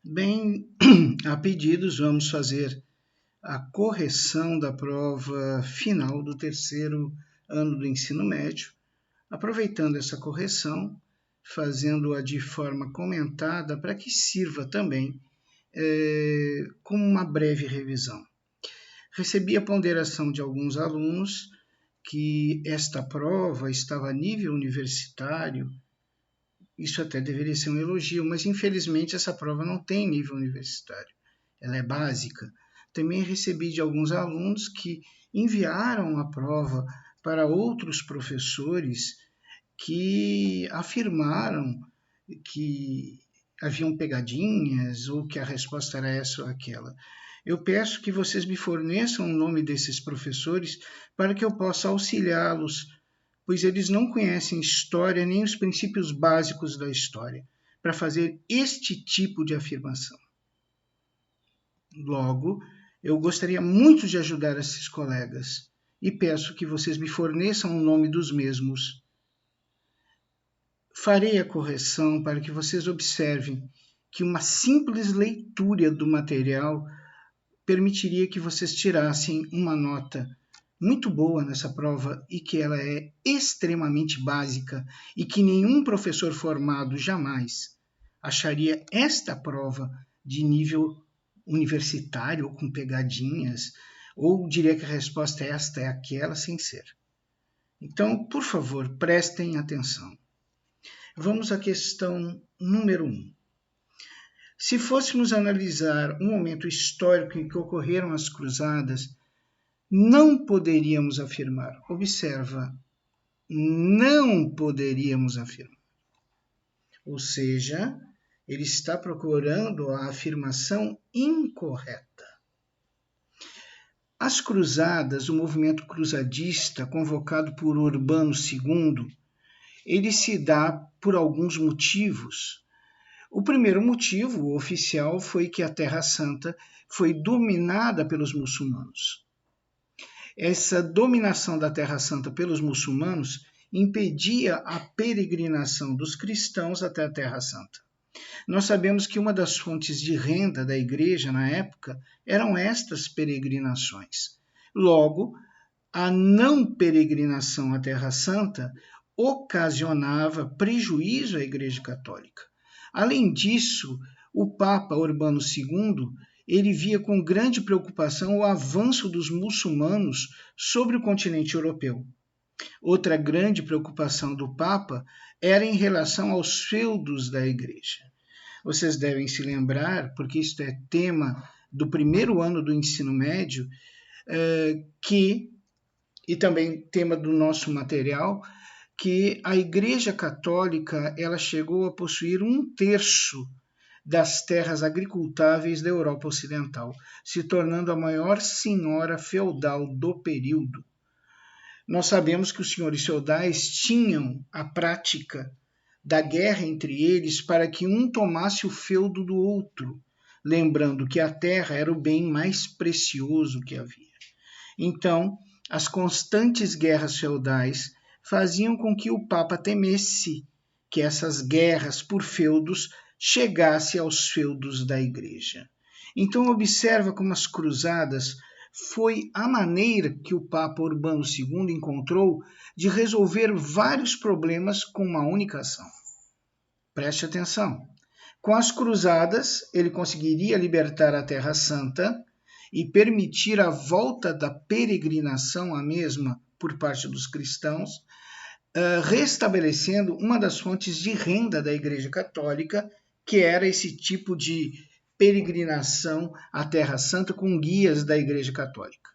Bem, a pedidos, vamos fazer a correção da prova final do terceiro ano do ensino médio, aproveitando essa correção, fazendo-a de forma comentada para que sirva também como uma breve revisão. Recebi a ponderação de alguns alunos que esta prova estava a nível universitário. Isso até deveria ser um elogio, mas infelizmente essa prova não tem nível universitário, ela é básica. Também recebi de alguns alunos que enviaram a prova para outros professores que afirmaram que haviam pegadinhas ou que a resposta era essa ou aquela. Eu peço que vocês me forneçam o nome desses professores para que eu possa auxiliá-los, pois eles não conhecem história nem os princípios básicos da história, para fazer este tipo de afirmação. Logo, eu gostaria muito de ajudar esses colegas e peço que vocês me forneçam o nome dos mesmos. Farei a correção para que vocês observem que uma simples leitura do material permitiria que vocês tirassem uma nota muito boa nessa prova e que ela é extremamente básica e que nenhum professor formado jamais acharia esta prova de nível universitário ou com pegadinhas, ou diria que a resposta é esta, é aquela, sem ser. Então, por favor, prestem atenção. Vamos à questão número 1. Se fôssemos analisar um momento histórico em que ocorreram as cruzadas, não poderíamos afirmar. Observa, não poderíamos afirmar. Ou seja, ele está procurando a afirmação incorreta. As cruzadas, o movimento cruzadista convocado por Urbano II, ele se dá por alguns motivos. O primeiro motivo oficial foi que a Terra Santa foi dominada pelos muçulmanos. Essa dominação da Terra Santa pelos muçulmanos impedia a peregrinação dos cristãos até a Terra Santa. Nós sabemos que uma das fontes de renda da igreja na época eram estas peregrinações. Logo, a não peregrinação à Terra Santa ocasionava prejuízo à Igreja Católica. Além disso, o Papa Urbano II ele via com grande preocupação o avanço dos muçulmanos sobre o continente europeu. Outra grande preocupação do Papa era em relação aos feudos da Igreja. Vocês devem se lembrar, porque isto é tema do primeiro ano do ensino médio, e também tema do nosso material, que a Igreja Católica ela chegou a possuir 1/3 das terras agricultáveis da Europa Ocidental, se tornando a maior senhora feudal do período. Nós sabemos que os senhores feudais tinham a prática da guerra entre eles para que um tomasse o feudo do outro, lembrando que a terra era o bem mais precioso que havia. Então, as constantes guerras feudais faziam com que o Papa temesse que essas guerras por feudos chegassem aos feudos da Igreja. Então, observa como as cruzadas foi a maneira que o Papa Urbano II encontrou de resolver vários problemas com uma única ação. Preste atenção. Com as cruzadas, ele conseguiria libertar a Terra Santa e permitir a volta da peregrinação à mesma por parte dos cristãos, restabelecendo uma das fontes de renda da Igreja Católica, que era esse tipo de peregrinação à Terra Santa com guias da Igreja Católica.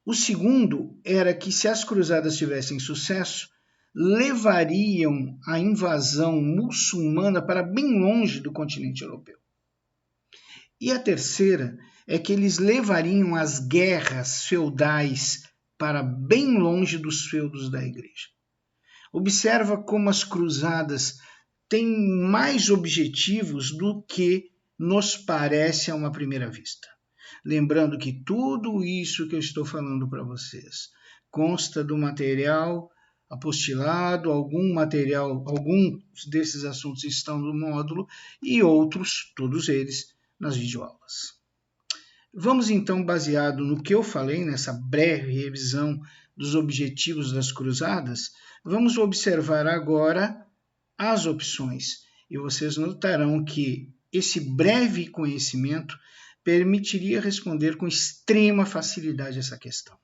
O segundo era que, se as cruzadas tivessem sucesso, levariam a invasão muçulmana para bem longe do continente europeu. E a terceira é que eles levariam as guerras feudais para bem longe dos feudos da Igreja. Observa como as cruzadas têm mais objetivos do que nos parece a uma primeira vista. Lembrando que tudo isso que eu estou falando para vocês consta do material apostilado, algum material, alguns desses assuntos estão no módulo e outros, todos eles, nas videoaulas. Vamos então, baseado no que eu falei, nessa breve revisão dos objetivos das cruzadas, vamos observar agora as opções. E vocês notarão que esse breve conhecimento permitiria responder com extrema facilidade essa questão.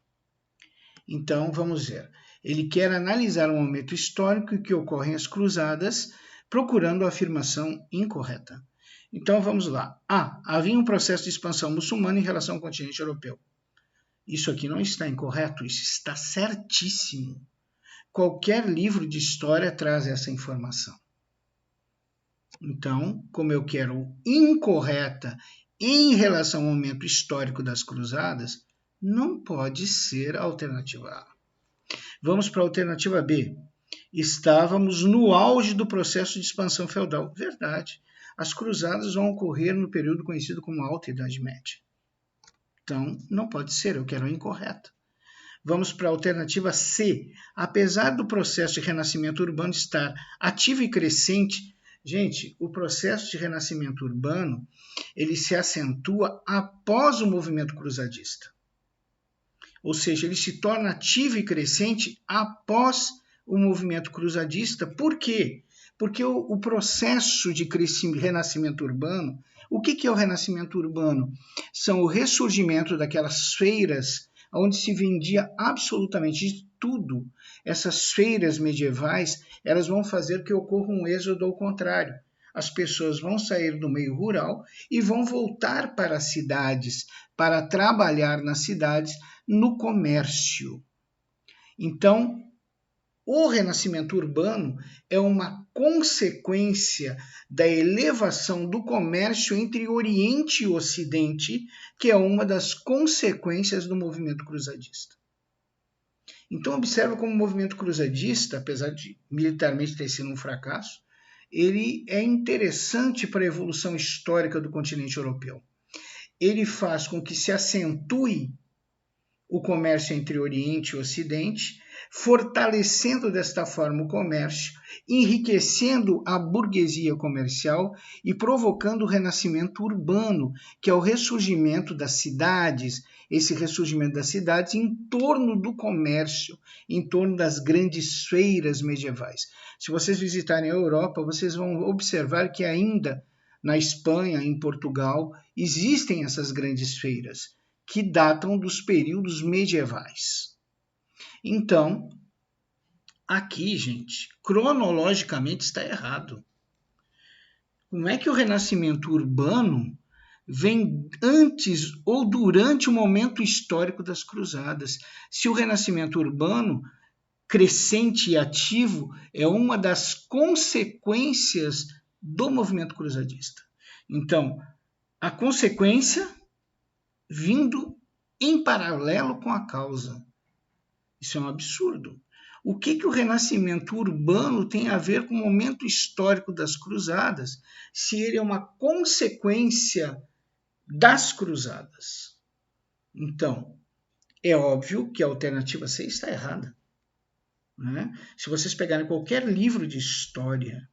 Então, vamos ver. Ele quer analisar o momento histórico em que ocorrem as cruzadas, procurando a afirmação incorreta. Então, vamos lá. Havia um processo de expansão muçulmana em relação ao continente europeu. Isso aqui não está incorreto, isso está certíssimo. Qualquer livro de história traz essa informação. Então, como eu quero incorreta em relação ao momento histórico das cruzadas, não pode ser a alternativa A. Vamos para a alternativa B. Estávamos no auge do processo de expansão feudal. Verdade. As cruzadas vão ocorrer no período conhecido como Alta Idade Média. Então, não pode ser, eu quero a incorreta. Vamos para a alternativa C. Apesar do processo de renascimento urbano estar ativo e crescente, gente, o processo de renascimento urbano, ele se acentua após o movimento cruzadista. Ou seja, ele se torna ativo e crescente após o movimento cruzadista. Por quê? Porque o processo de renascimento urbano, o que é o renascimento urbano? São o ressurgimento daquelas feiras onde se vendia absolutamente de tudo. Essas feiras medievais, elas vão fazer que ocorra um êxodo ao contrário. As pessoas vão sair do meio rural e vão voltar para as cidades, para trabalhar nas cidades no comércio. Então, o renascimento urbano é uma consequência da elevação do comércio entre Oriente e Ocidente, que é uma das consequências do movimento cruzadista. Então, observa como o movimento cruzadista, apesar de militarmente ter sido um fracasso, ele é interessante para a evolução histórica do continente europeu. Ele faz com que se acentue o comércio entre Oriente e Ocidente, fortalecendo desta forma o comércio, enriquecendo a burguesia comercial e provocando o renascimento urbano, que é o ressurgimento das cidades, esse ressurgimento das cidades em torno do comércio, em torno das grandes feiras medievais. Se vocês visitarem a Europa, vocês vão observar que ainda na Espanha, em Portugal, existem essas grandes feiras, que datam dos períodos medievais. Então, aqui, gente, cronologicamente está errado. Como é que o renascimento urbano vem antes ou durante o momento histórico das cruzadas? Se o renascimento urbano, crescente e ativo, é uma das consequências do movimento cruzadista. Então, a consequência vindo em paralelo com a causa. Isso é um absurdo. O que o renascimento urbano tem a ver com o momento histórico das cruzadas, se ele é uma consequência das cruzadas? Então, é óbvio que a alternativa C está errada, né? Se vocês pegarem qualquer livro de história,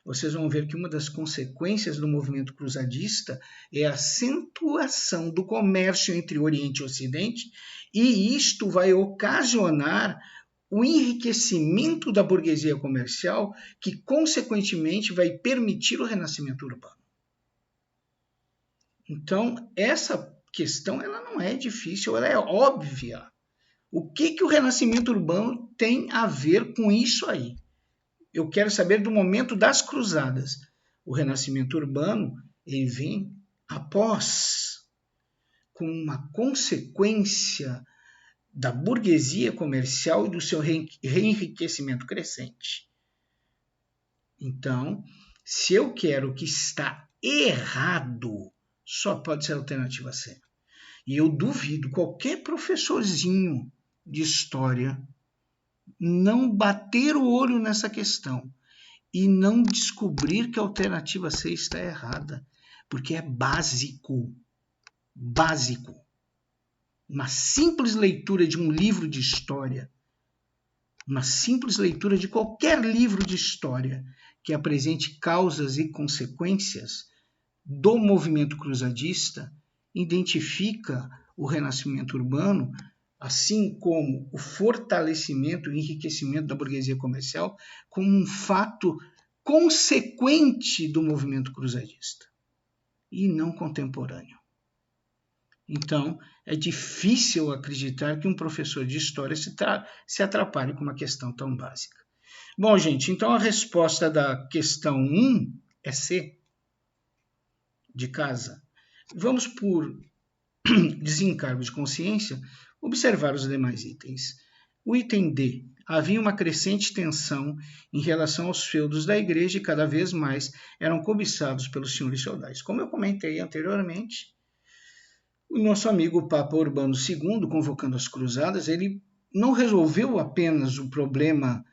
vocês vão ver que uma das consequências do movimento cruzadista é a acentuação do comércio entre Oriente e Ocidente, e isto vai ocasionar o enriquecimento da burguesia comercial, que consequentemente vai permitir o renascimento urbano. Então, essa questão ela não é difícil, ela é óbvia. O que o renascimento urbano tem a ver com isso aí? Eu quero saber do momento das cruzadas. O renascimento urbano, ele vem após, com uma consequência da burguesia comercial e do seu reenriquecimento crescente. Então, se eu quero o que está errado, só pode ser a alternativa C. E eu duvido qualquer professorzinho de história não bater o olho nessa questão e não descobrir que a alternativa C está errada, porque é básico. Básico. Uma simples leitura de um livro de história uma simples leitura de qualquer livro de história que apresente causas e consequências do movimento cruzadista identifica o renascimento urbano, assim como o fortalecimento e enriquecimento da burguesia comercial, como um fato consequente do movimento cruzadista e não contemporâneo. Então, é difícil acreditar que um professor de história se atrapalhe com uma questão tão básica. Bom, gente, então a resposta da questão 1 é C, de casa. Vamos, por desencargo de consciência, observar os demais itens. O item D. Havia uma crescente tensão em relação aos feudos da igreja e cada vez mais eram cobiçados pelos senhores feudais. Como eu comentei anteriormente, o nosso amigo Papa Urbano II, convocando as cruzadas, ele não resolveu apenas o problema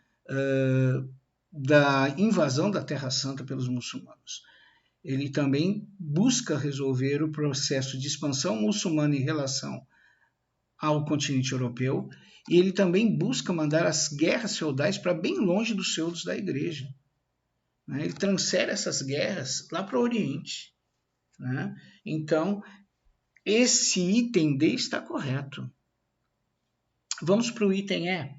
da invasão da Terra Santa pelos muçulmanos. Ele também busca resolver o processo de expansão muçulmana em relação ao continente europeu, e ele também busca mandar as guerras feudais para bem longe dos feudos da igreja. Ele transfere essas guerras lá para o Oriente. Então, esse item D está correto. Vamos para o item E.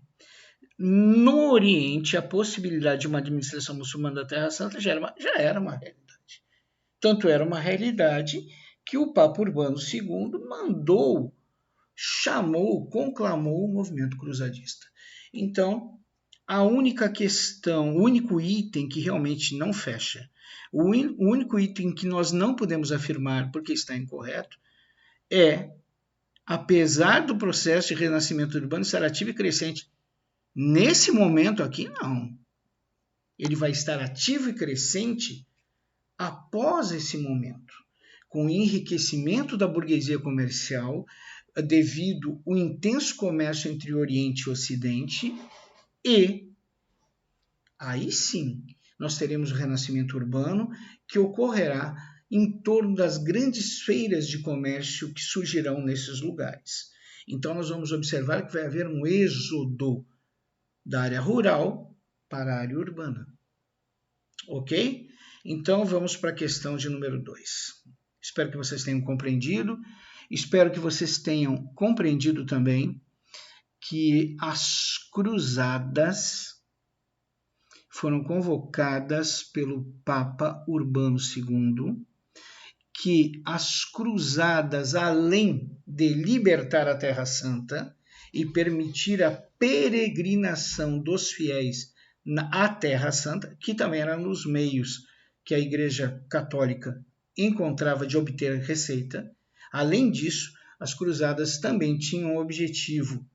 No Oriente, a possibilidade de uma administração muçulmana da Terra Santa já era uma realidade. Tanto era uma realidade que o Papa Urbano II conclamou o movimento cruzadista. Então, a única questão, o único item que realmente não fecha, o único item que nós não podemos afirmar porque está incorreto é, apesar do processo de renascimento urbano estar ativo e crescente, nesse momento aqui, não. Ele vai estar ativo e crescente após esse momento, com o enriquecimento da burguesia comercial, devido ao intenso comércio entre Oriente e Ocidente, e aí sim nós teremos o renascimento urbano, que ocorrerá em torno das grandes feiras de comércio que surgirão nesses lugares. Então nós vamos observar que vai haver um êxodo da área rural para a área urbana. Ok? Então vamos para a questão de número 2. Espero que vocês tenham compreendido. Espero que vocês tenham compreendido também que as cruzadas foram convocadas pelo Papa Urbano II, que as cruzadas, além de libertar a Terra Santa e permitir a peregrinação dos fiéis à Terra Santa, que também era nos meios que a Igreja Católica encontrava de obter receita, além disso, as cruzadas também tinham o objetivo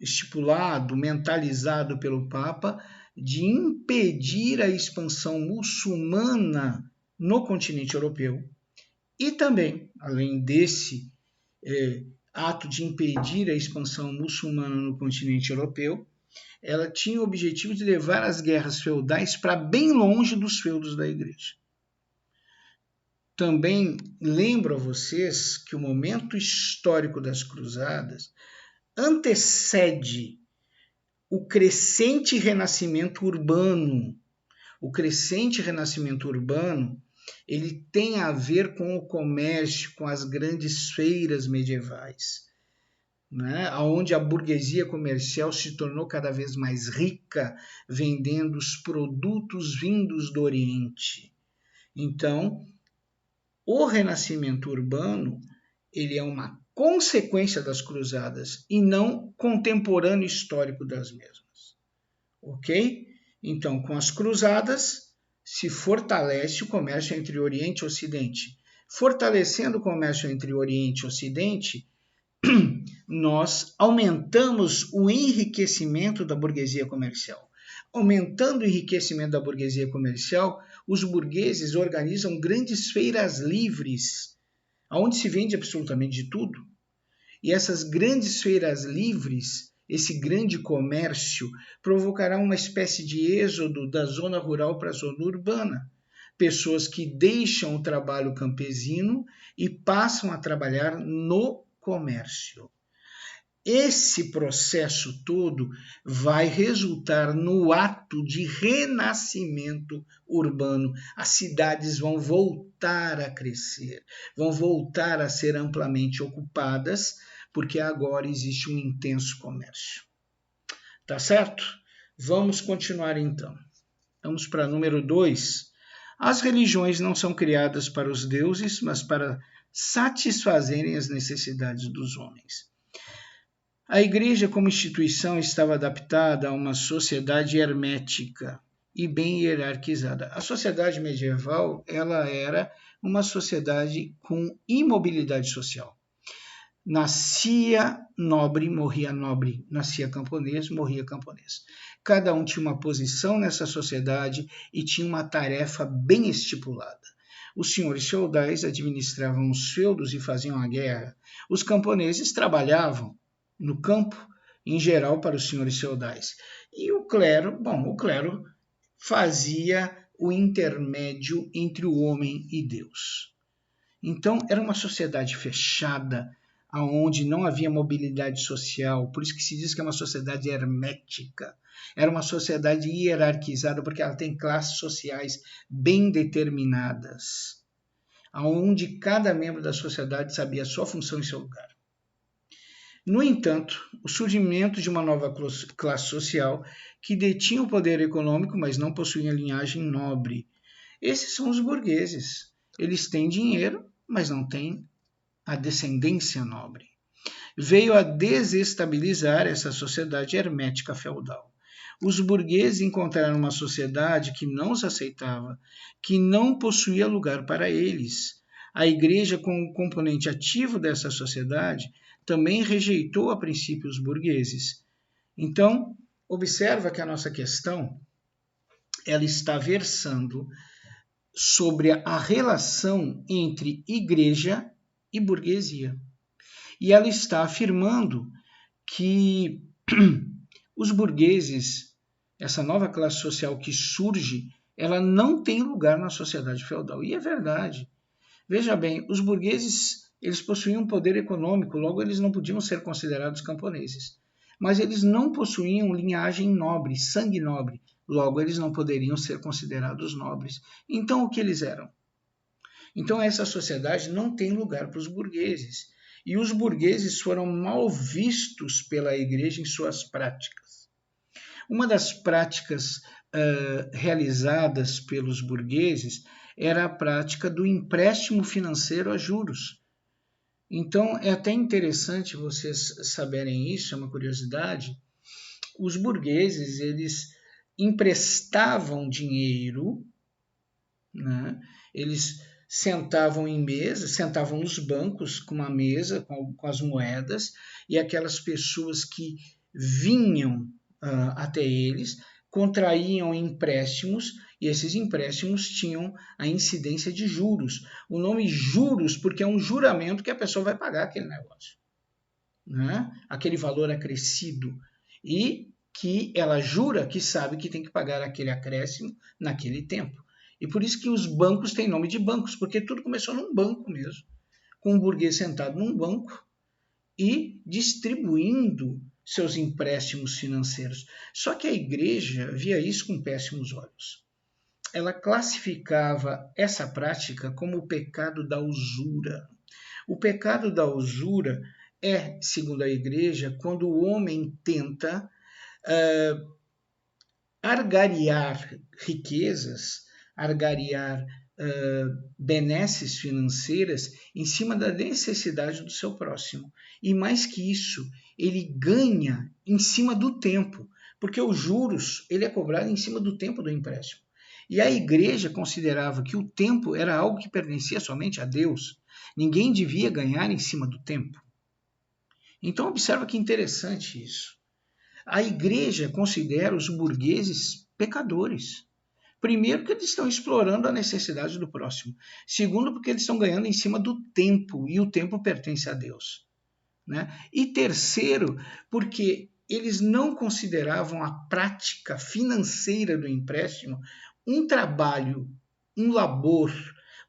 estipulado, mentalizado pelo Papa, de impedir a expansão muçulmana no continente europeu. E também, além desse ato de impedir a expansão muçulmana no continente europeu, ela tinha o objetivo de levar as guerras feudais para bem longe dos feudos da igreja. Também lembro a vocês que o momento histórico das cruzadas antecede o crescente renascimento urbano. O crescente renascimento urbano, ele tem a ver com o comércio, com as grandes feiras medievais, onde a burguesia comercial se tornou cada vez mais rica, vendendo os produtos vindos do Oriente. Então, o renascimento urbano, ele é uma consequência das cruzadas e não contemporâneo histórico das mesmas. Ok? Então, com as cruzadas, se fortalece o comércio entre Oriente e Ocidente. Fortalecendo o comércio entre Oriente e Ocidente, nós aumentamos o enriquecimento da burguesia comercial. Aumentando o enriquecimento da burguesia comercial, os burgueses organizam grandes feiras livres, onde se vende absolutamente de tudo. E essas grandes feiras livres, esse grande comércio, provocará uma espécie de êxodo da zona rural para a zona urbana. Pessoas que deixam o trabalho campesino e passam a trabalhar no comércio. esse processo todo vai resultar no ato de renascimento urbano. As cidades vão voltar a crescer, vão voltar a ser amplamente ocupadas, porque agora existe um intenso comércio. Tá certo? Vamos continuar então. Vamos para número 2. As religiões não são criadas para os deuses, mas para satisfazerem as necessidades dos homens. A igreja como instituição estava adaptada a uma sociedade hermética e bem hierarquizada. A sociedade medieval, ela era uma sociedade com imobilidade social. Nascia nobre, morria nobre. Nascia camponês, morria camponês. Cada um tinha uma posição nessa sociedade e tinha uma tarefa bem estipulada. Os senhores feudais administravam os feudos e faziam a guerra. Os camponeses trabalhavam no campo, em geral para os senhores feudais. E o clero fazia o intermédio entre o homem e Deus. Então, era uma sociedade fechada, onde não havia mobilidade social, por isso que se diz que é uma sociedade hermética. Era uma sociedade hierarquizada, porque ela tem classes sociais bem determinadas, onde cada membro da sociedade sabia a sua função e seu lugar. No entanto, o surgimento de uma nova classe social que detinha o poder econômico, mas não possuía linhagem nobre. Esses são os burgueses. Eles têm dinheiro, mas não têm a descendência nobre. Veio a desestabilizar essa sociedade hermética feudal. Os burgueses encontraram uma sociedade que não os aceitava, que não possuía lugar para eles. A igreja, como componente ativo dessa sociedade, também rejeitou a princípio os burgueses. Então, observa que a nossa questão ela está versando sobre a relação entre igreja e burguesia. E ela está afirmando que os burgueses, essa nova classe social que surge, ela não tem lugar na sociedade feudal. E é verdade. Veja bem, os burgueses eles possuíam poder econômico, logo eles não podiam ser considerados camponeses. Mas eles não possuíam linhagem nobre, sangue nobre, logo eles não poderiam ser considerados nobres. Então o que eles eram? Então essa sociedade não tem lugar para os burgueses. E os burgueses foram mal vistos pela igreja em suas práticas. Uma das práticas realizadas pelos burgueses era a prática do empréstimo financeiro a juros. Então, é até interessante vocês saberem isso, é uma curiosidade. Os burgueses, eles emprestavam dinheiro, né? Eles sentavam em mesa, sentavam nos bancos com uma mesa, com as moedas, e aquelas pessoas que vinham até eles contraíam empréstimos, e esses empréstimos tinham a incidência de juros. O nome juros porque é um juramento que a pessoa vai pagar aquele negócio, né? Aquele valor acrescido, e que ela jura que sabe que tem que pagar aquele acréscimo naquele tempo. E por isso que os bancos têm nome de bancos, porque tudo começou num banco mesmo, com um burguês sentado num banco e distribuindo seus empréstimos financeiros. Só que a igreja via isso com péssimos olhos. Ela classificava essa prática como o pecado da usura. O pecado da usura é, segundo a igreja, quando o homem tenta argariar riquezas, argariar benesses financeiras em cima da necessidade do seu próximo. E mais que isso, ele ganha em cima do tempo, porque os juros ele é cobrado em cima do tempo do empréstimo. E a igreja considerava que o tempo era algo que pertencia somente a Deus. Ninguém devia ganhar em cima do tempo. Então observa que interessante isso. A igreja considera os burgueses pecadores. Primeiro, porque eles estão explorando a necessidade do próximo. Segundo, porque eles estão ganhando em cima do tempo, e o tempo pertence a Deus, né? E terceiro, porque eles não consideravam a prática financeira do empréstimo um trabalho, um labor,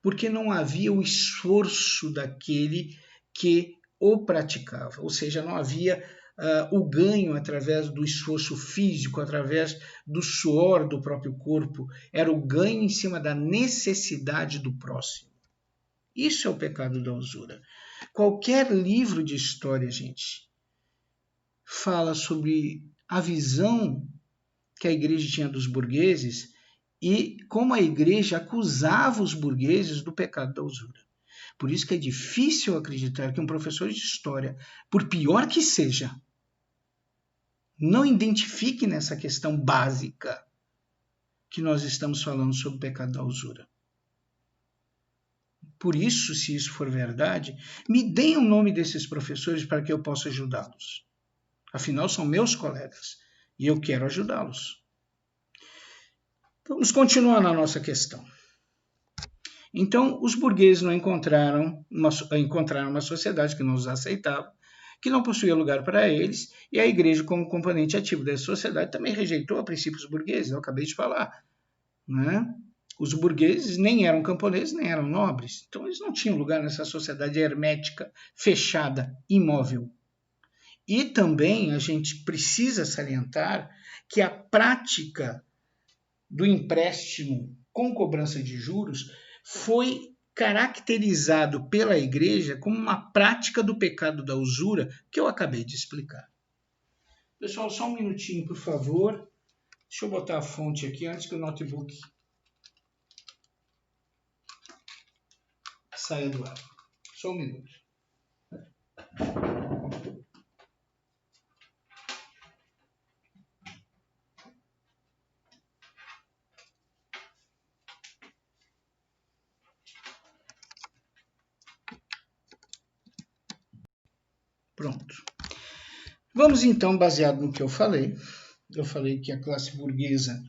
porque não havia o esforço daquele que o praticava, ou seja, não havia o ganho através do esforço físico, através do suor do próprio corpo, era o ganho em cima da necessidade do próximo. Isso é o pecado da usura. Qualquer livro de história, gente, fala sobre a visão que a igreja tinha dos burgueses e como a igreja acusava os burgueses do pecado da usura. Por isso que é difícil acreditar que um professor de história, por pior que seja, não identifique nessa questão básica que nós estamos falando sobre o pecado da usura. Por isso, se isso for verdade, me deem o nome desses professores para que eu possa ajudá-los. Afinal, são meus colegas e eu quero ajudá-los. Vamos continuar na nossa questão. Então, os burgueses não encontraram uma sociedade que não os aceitava, que não possuía lugar para eles, e a igreja, como componente ativo dessa sociedade, também rejeitou a princípios burgueses, eu acabei de falar. Né? Os burgueses nem eram camponeses, nem eram nobres, então eles não tinham lugar nessa sociedade hermética, fechada, imóvel. E também a gente precisa salientar que a prática do empréstimo com cobrança de juros foi caracterizado pela igreja como uma prática do pecado da usura que eu acabei de explicar. Pessoal, só um minutinho, por favor. Deixa eu botar a fonte aqui antes que o notebook saia do ar. Só um minuto. Pronto. Vamos então, baseado no que eu falei que a classe burguesa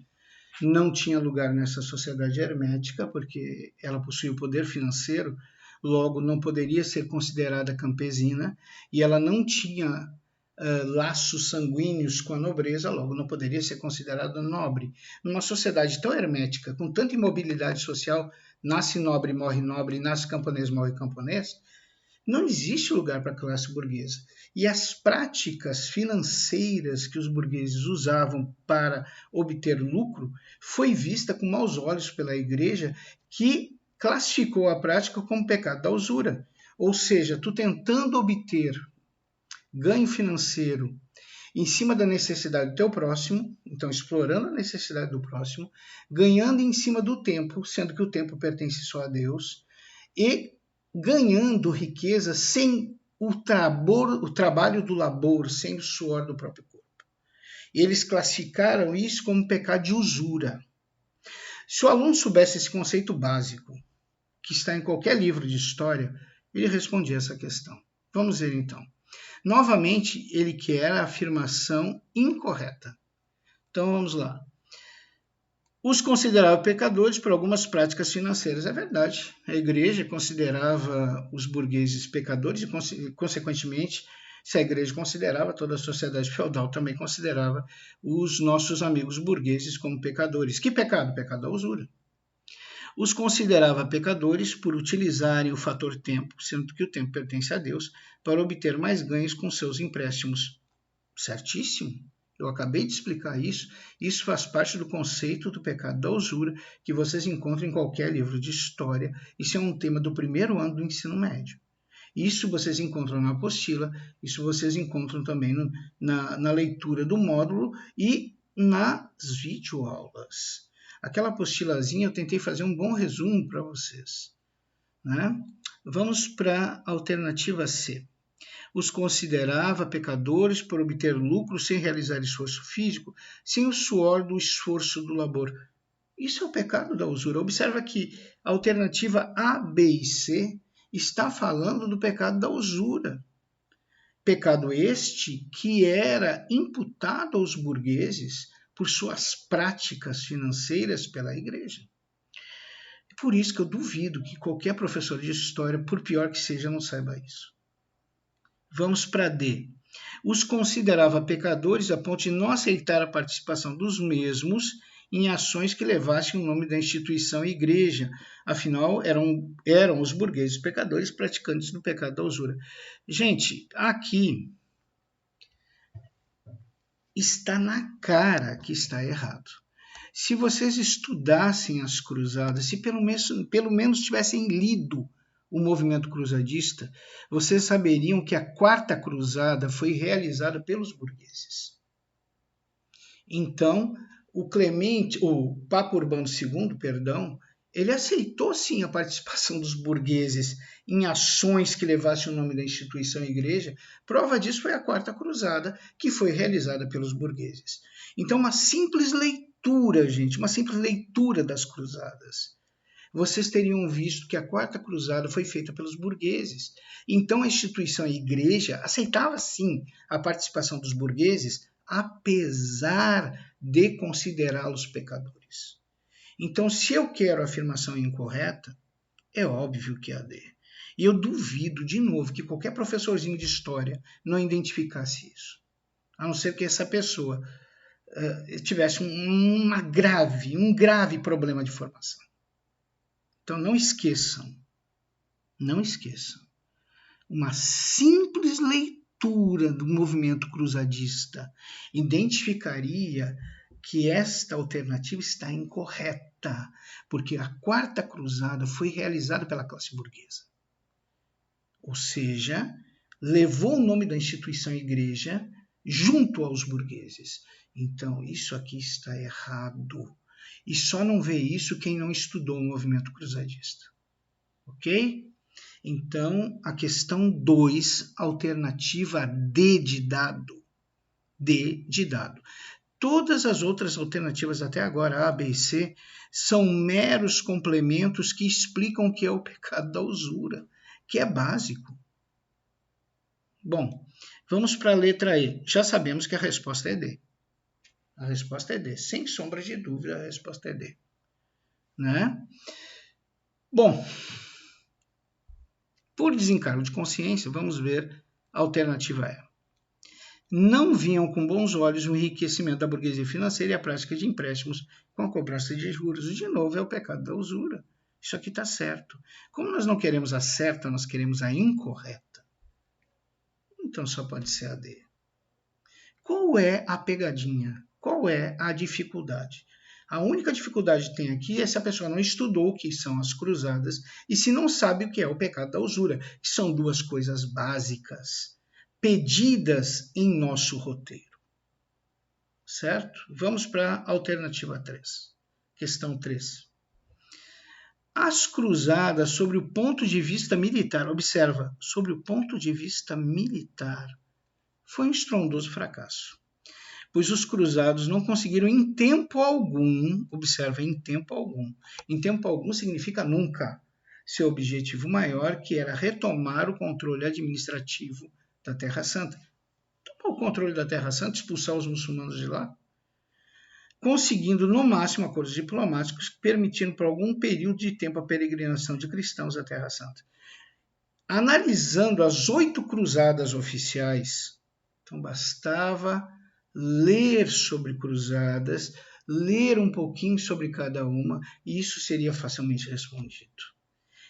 não tinha lugar nessa sociedade hermética, porque ela possuía o poder financeiro, logo não poderia ser considerada campesina, e ela não tinha laços sanguíneos com a nobreza, logo não poderia ser considerada nobre. Numa sociedade tão hermética, com tanta imobilidade social, nasce nobre, nasce camponês, morre camponês, não existe lugar para a classe burguesa. E as práticas financeiras que os burgueses usavam para obter lucro foi vista com maus olhos pela igreja, que classificou a prática como pecado da usura. Ou seja, tu tentando obter ganho financeiro em cima da necessidade do teu próximo, então explorando a necessidade do próximo, ganhando em cima do tempo, sendo que o tempo pertence só a Deus, e ganhando riqueza sem o trabalho do labor, sem o suor do próprio corpo. Eles classificaram isso como pecado de usura. Se o aluno soubesse esse conceito básico, que está em qualquer livro de história, ele respondia essa questão. Vamos ver então. Novamente, ele quer a afirmação incorreta. Então vamos lá. Os considerava pecadores por algumas práticas financeiras. É verdade. A igreja considerava os burgueses pecadores e, consequentemente, se a igreja considerava, toda a sociedade feudal também considerava os nossos amigos burgueses como pecadores. Que pecado? Pecado da usura. Os considerava pecadores por utilizarem o fator tempo, sendo que o tempo pertence a Deus, para obter mais ganhos com seus empréstimos. Certíssimo. Eu acabei de explicar isso. Isso faz parte do conceito do pecado da usura que vocês encontram em qualquer livro de história. Isso é um tema do primeiro ano do ensino médio. Isso vocês encontram na apostila, isso vocês encontram também na leitura do módulo e nas videoaulas. Aquela apostilazinha eu tentei fazer um bom resumo para vocês. Né? Vamos para a alternativa C. Os considerava pecadores por obter lucro sem realizar esforço físico, sem o suor do esforço do labor. Isso é o pecado da usura. Observa que a alternativa A, B e C está falando do pecado da usura. Pecado este que era imputado aos burgueses por suas práticas financeiras pela igreja. Por isso que eu duvido que qualquer professor de história, por pior que seja, não saiba isso. Vamos para D. Os considerava pecadores a ponto de não aceitar a participação dos mesmos em ações que levassem o nome da instituição e igreja. Afinal, eram os burgueses pecadores praticantes do pecado da usura. Gente, aqui está na cara que está errado. Se vocês estudassem as cruzadas, se pelo menos tivessem lido o movimento cruzadista, vocês saberiam que a Quarta Cruzada foi realizada pelos burgueses. Então, o Papa Urbano II, ele aceitou sim a participação dos burgueses em ações que levassem o nome da instituição igreja. Prova disso foi a Quarta Cruzada, que foi realizada pelos burgueses. Então, uma simples leitura, gente, uma simples leitura das cruzadas, vocês teriam visto que a Quarta Cruzada foi feita pelos burgueses. Então, a instituição a igreja aceitava sim a participação dos burgueses, apesar de considerá-los pecadores. Então, se eu quero a afirmação incorreta, é óbvio que é a D. E eu duvido, de novo, que qualquer professorzinho de história não identificasse isso. A não ser que essa pessoa tivesse um grave problema de formação. Então, não esqueçam. Uma simples leitura do movimento cruzadista identificaria que esta alternativa está incorreta, porque a Quarta Cruzada foi realizada pela classe burguesa. Ou seja, levou o nome da instituição igreja junto aos burgueses. Então, isso aqui está errado. E só não vê isso quem não estudou o movimento cruzadista. Ok? Então, a questão 2, alternativa D de dado. D de dado. Todas as outras alternativas até agora, A, B e C, são meros complementos que explicam o que é o pecado da usura, que é básico. Bom, vamos para a letra E. Já sabemos que a resposta é D. A resposta é D. Sem sombra de dúvida, a resposta é D. Né? Bom, por desencargo de consciência, vamos ver a alternativa E. Não viam com bons olhos o enriquecimento da burguesia financeira e a prática de empréstimos com a cobrança de juros. De novo, é o pecado da usura. Isso aqui está certo. Como nós não queremos a certa, nós queremos a incorreta. Então, só pode ser a D. Qual é a pegadinha? Qual é a dificuldade? A única dificuldade que tem aqui é se a pessoa não estudou o que são as cruzadas e se não sabe o que é o pecado da usura, que são duas coisas básicas pedidas em nosso roteiro. Certo? Vamos para a alternativa 3. Questão 3. As cruzadas, sobre o ponto de vista militar, observa, sobre o ponto de vista militar, foi um estrondoso fracasso, pois os cruzados não conseguiram em tempo algum, observa, em tempo algum significa nunca, seu objetivo maior, que era retomar o controle administrativo da Terra Santa. Tomar o controle da Terra Santa, expulsar os muçulmanos de lá, conseguindo no máximo acordos diplomáticos, permitindo por algum período de tempo a peregrinação de cristãos à Terra Santa. Analisando as 8 cruzadas oficiais, então bastava ler sobre cruzadas, ler um pouquinho sobre cada uma, e isso seria facilmente respondido.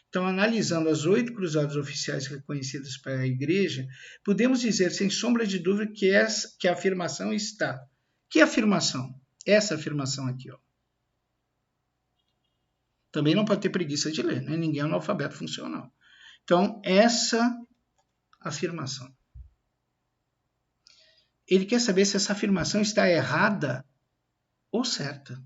Então, analisando as 8 cruzadas oficiais reconhecidas pela Igreja, podemos dizer, sem sombra de dúvida, que a afirmação está. Que afirmação? Essa afirmação aqui. Ó. Também não pode ter preguiça de ler, né? Ninguém é analfabeto funcional. Então, essa afirmação. Ele quer saber se essa afirmação está errada ou certa.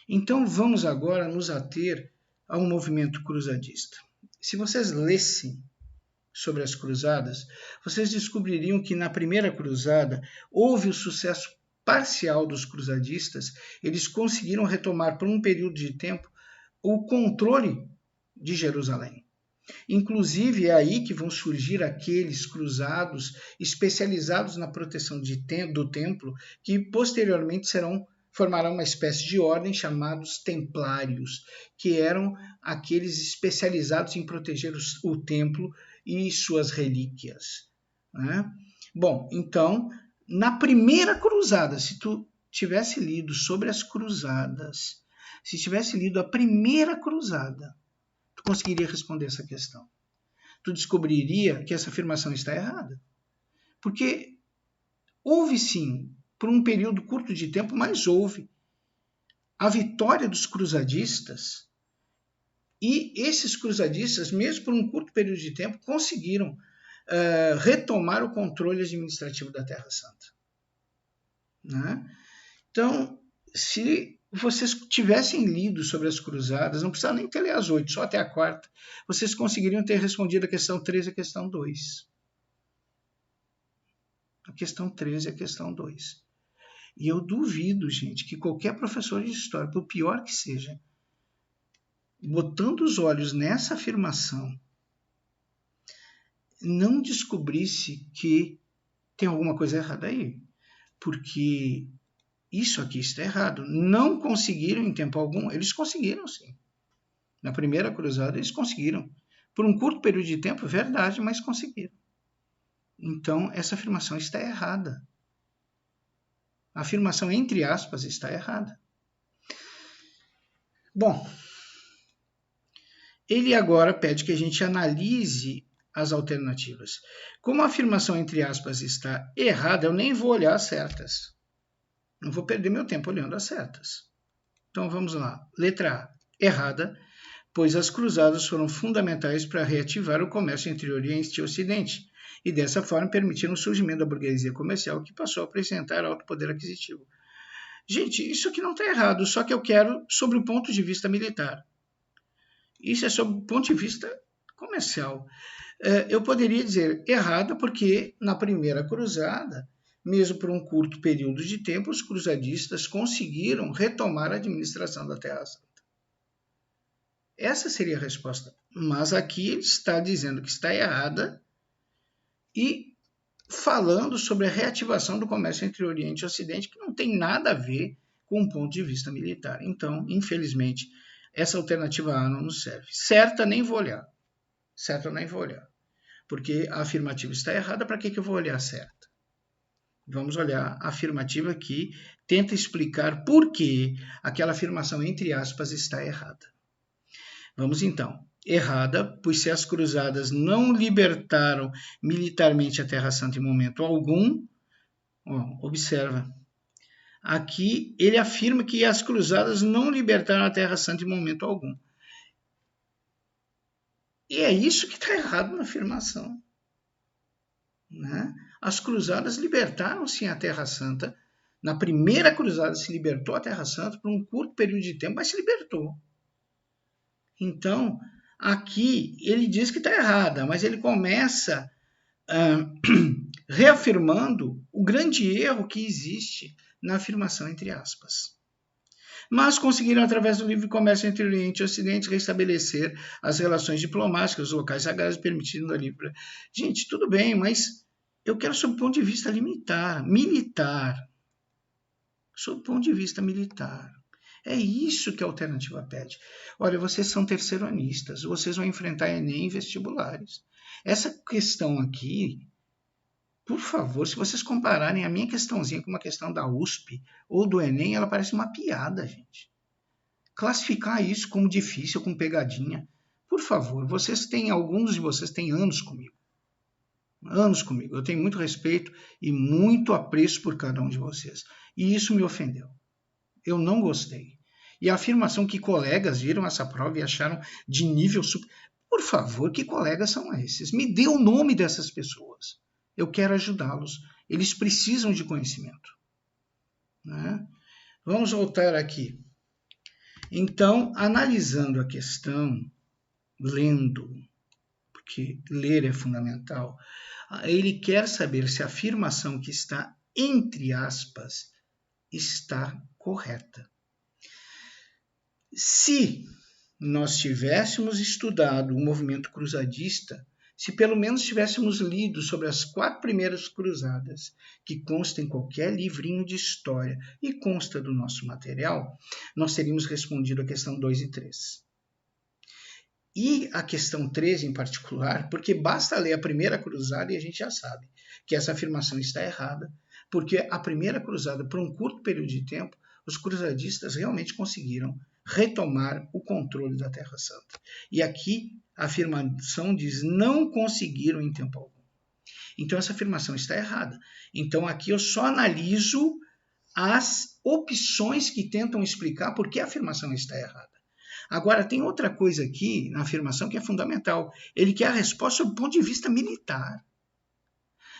Então, vamos agora nos ater ao movimento cruzadista. Se vocês lessem sobre as cruzadas, vocês descobririam que na primeira cruzada houve o sucesso parcial dos cruzadistas, eles conseguiram retomar por um período de tempo o controle de Jerusalém. Inclusive é aí que vão surgir aqueles cruzados especializados na proteção do templo, que posteriormente formarão uma espécie de ordem chamados templários, que eram aqueles especializados em proteger o templo e suas relíquias. Né? Bom, então, na primeira cruzada, se tu tivesse lido sobre as cruzadas, se tivesse lido a primeira cruzada, tu conseguiria responder essa questão. Tu descobriria que essa afirmação está errada. Porque Houve sim, por um período curto de tempo, mas houve a vitória dos cruzadistas, e esses cruzadistas, mesmo por um curto período de tempo, conseguiram retomar o controle administrativo da Terra Santa. Né? Então, se vocês tivessem lido sobre as cruzadas, não precisava nem ter lido as 8, só até a 4ª, vocês conseguiriam ter respondido a questão 13 e a questão 2. A questão 13 e a questão 2. E eu duvido, gente, que qualquer professor de história, por pior que seja, botando os olhos nessa afirmação, não descobrisse que tem alguma coisa errada aí. Porque isso aqui está errado. Não conseguiram em tempo algum. Eles conseguiram, sim. Na primeira cruzada, eles conseguiram. Por um curto período de tempo, verdade, mas conseguiram. Então, essa afirmação está errada. A afirmação, entre aspas, está errada. Bom, ele agora pede que a gente analise as alternativas. Como a afirmação, entre aspas, está errada, eu nem vou olhar as certas. Não vou perder meu tempo olhando as certas. Então vamos lá. Letra A, errada, pois as cruzadas foram fundamentais para reativar o comércio entre Oriente e Ocidente, e dessa forma permitiram o surgimento da burguesia comercial, que passou a apresentar alto poder aquisitivo. Gente, isso aqui não está errado, só que eu quero sobre o ponto de vista militar. Isso é sobre o ponto de vista comercial. Eu poderia dizer errada porque na primeira cruzada, mesmo por um curto período de tempo, os cruzadistas conseguiram retomar a administração da Terra Santa. Essa seria a resposta. Mas aqui ele está dizendo que está errada e falando sobre a reativação do comércio entre Oriente e Ocidente, que não tem nada a ver com o ponto de vista militar. Então, infelizmente, essa alternativa A não nos serve. Certa, nem vou olhar. Certa, nem vou olhar. Porque a afirmativa está errada, para que eu vou olhar a certa? Vamos olhar a afirmativa que tenta explicar por que aquela afirmação, entre aspas, está errada. Vamos então. Errada, pois se as cruzadas não libertaram militarmente a Terra Santa em momento algum, observa, aqui ele afirma que as cruzadas não libertaram a Terra Santa em momento algum. E é isso que está errado na afirmação. Né? As cruzadas libertaram sim a Terra Santa. Na primeira cruzada se libertou a Terra Santa por um curto período de tempo, mas se libertou. Então, aqui ele diz que está errada, mas ele começa reafirmando o grande erro que existe na afirmação entre aspas. Mas conseguiram, através do livre comércio entre Oriente e Ocidente, restabelecer as relações diplomáticas, os locais sagrados, permitindo a livre... Gente, tudo bem, mas eu quero sob o ponto de vista militar. Sob o ponto de vista militar. É isso que a alternativa pede. Olha, vocês são terceiranistas, vocês vão enfrentar Enem e vestibulares. Essa questão aqui, por favor, se vocês compararem a minha questãozinha com uma questão da USP ou do Enem, ela parece uma piada, gente. Classificar isso como difícil, como pegadinha, por favor, alguns de vocês têm anos comigo. Anos comigo. Eu tenho muito respeito e muito apreço por cada um de vocês. E isso me ofendeu. Eu não gostei. E a afirmação que colegas viram essa prova e acharam de nível super... Por favor, que colegas são esses? Me dê o nome dessas pessoas. Eu quero ajudá-los. Eles precisam de conhecimento. Né? Vamos voltar aqui. Então, analisando a questão, lendo, porque ler é fundamental, ele quer saber se a afirmação que está entre aspas está correta. Se nós tivéssemos estudado o movimento cruzadista, se pelo menos tivéssemos lido sobre as 4 primeiras cruzadas, que consta em qualquer livrinho de história e consta do nosso material, nós teríamos respondido a questão 2 e 3. E a questão 13 em particular, porque basta ler a primeira cruzada e a gente já sabe que essa afirmação está errada, porque a primeira cruzada, por um curto período de tempo, os cruzadistas realmente conseguiram retomar o controle da Terra Santa. E aqui a afirmação diz não conseguiram em tempo algum. Então essa afirmação está errada. Então aqui eu só analiso as opções que tentam explicar por que a afirmação está errada. Agora, tem outra coisa aqui na afirmação que é fundamental. Ele quer a resposta do ponto de vista militar.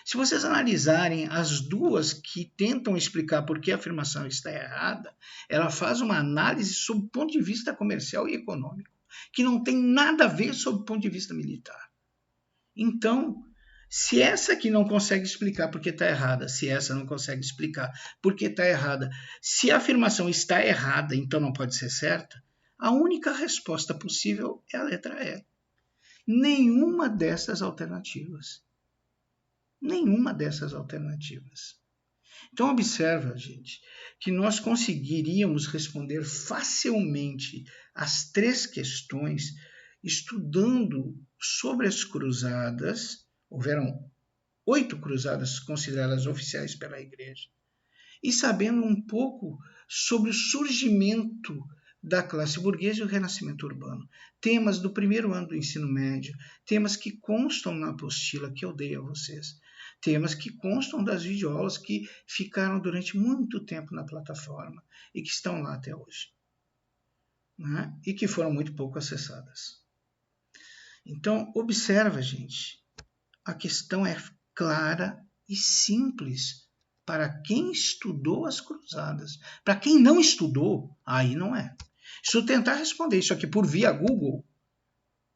Se vocês analisarem as duas que tentam explicar por que a afirmação está errada, ela faz uma análise sob o ponto de vista comercial e econômico, que não tem nada a ver sob o ponto de vista militar. Então, se essa aqui não consegue explicar por que está errada, se essa não consegue explicar por que está errada, se a afirmação está errada, então não pode ser certa, a única resposta possível é a letra E. Nenhuma dessas alternativas. Nenhuma dessas alternativas. Então, observa, gente, que nós conseguiríamos responder facilmente as 3 questões estudando sobre as cruzadas. Houveram 8 cruzadas consideradas oficiais pela Igreja, e sabendo um pouco sobre o surgimento da classe burguesa e o renascimento urbano. Temas do primeiro ano do ensino médio, temas que constam na apostila que eu dei a vocês, temas que constam das videoaulas que ficaram durante muito tempo na plataforma e que estão lá até hoje, né? E que foram muito pouco acessadas. Então, observa, gente, a questão é clara e simples para quem estudou as cruzadas. Para quem não estudou, aí não é. Se tu tentar responder isso aqui por via Google,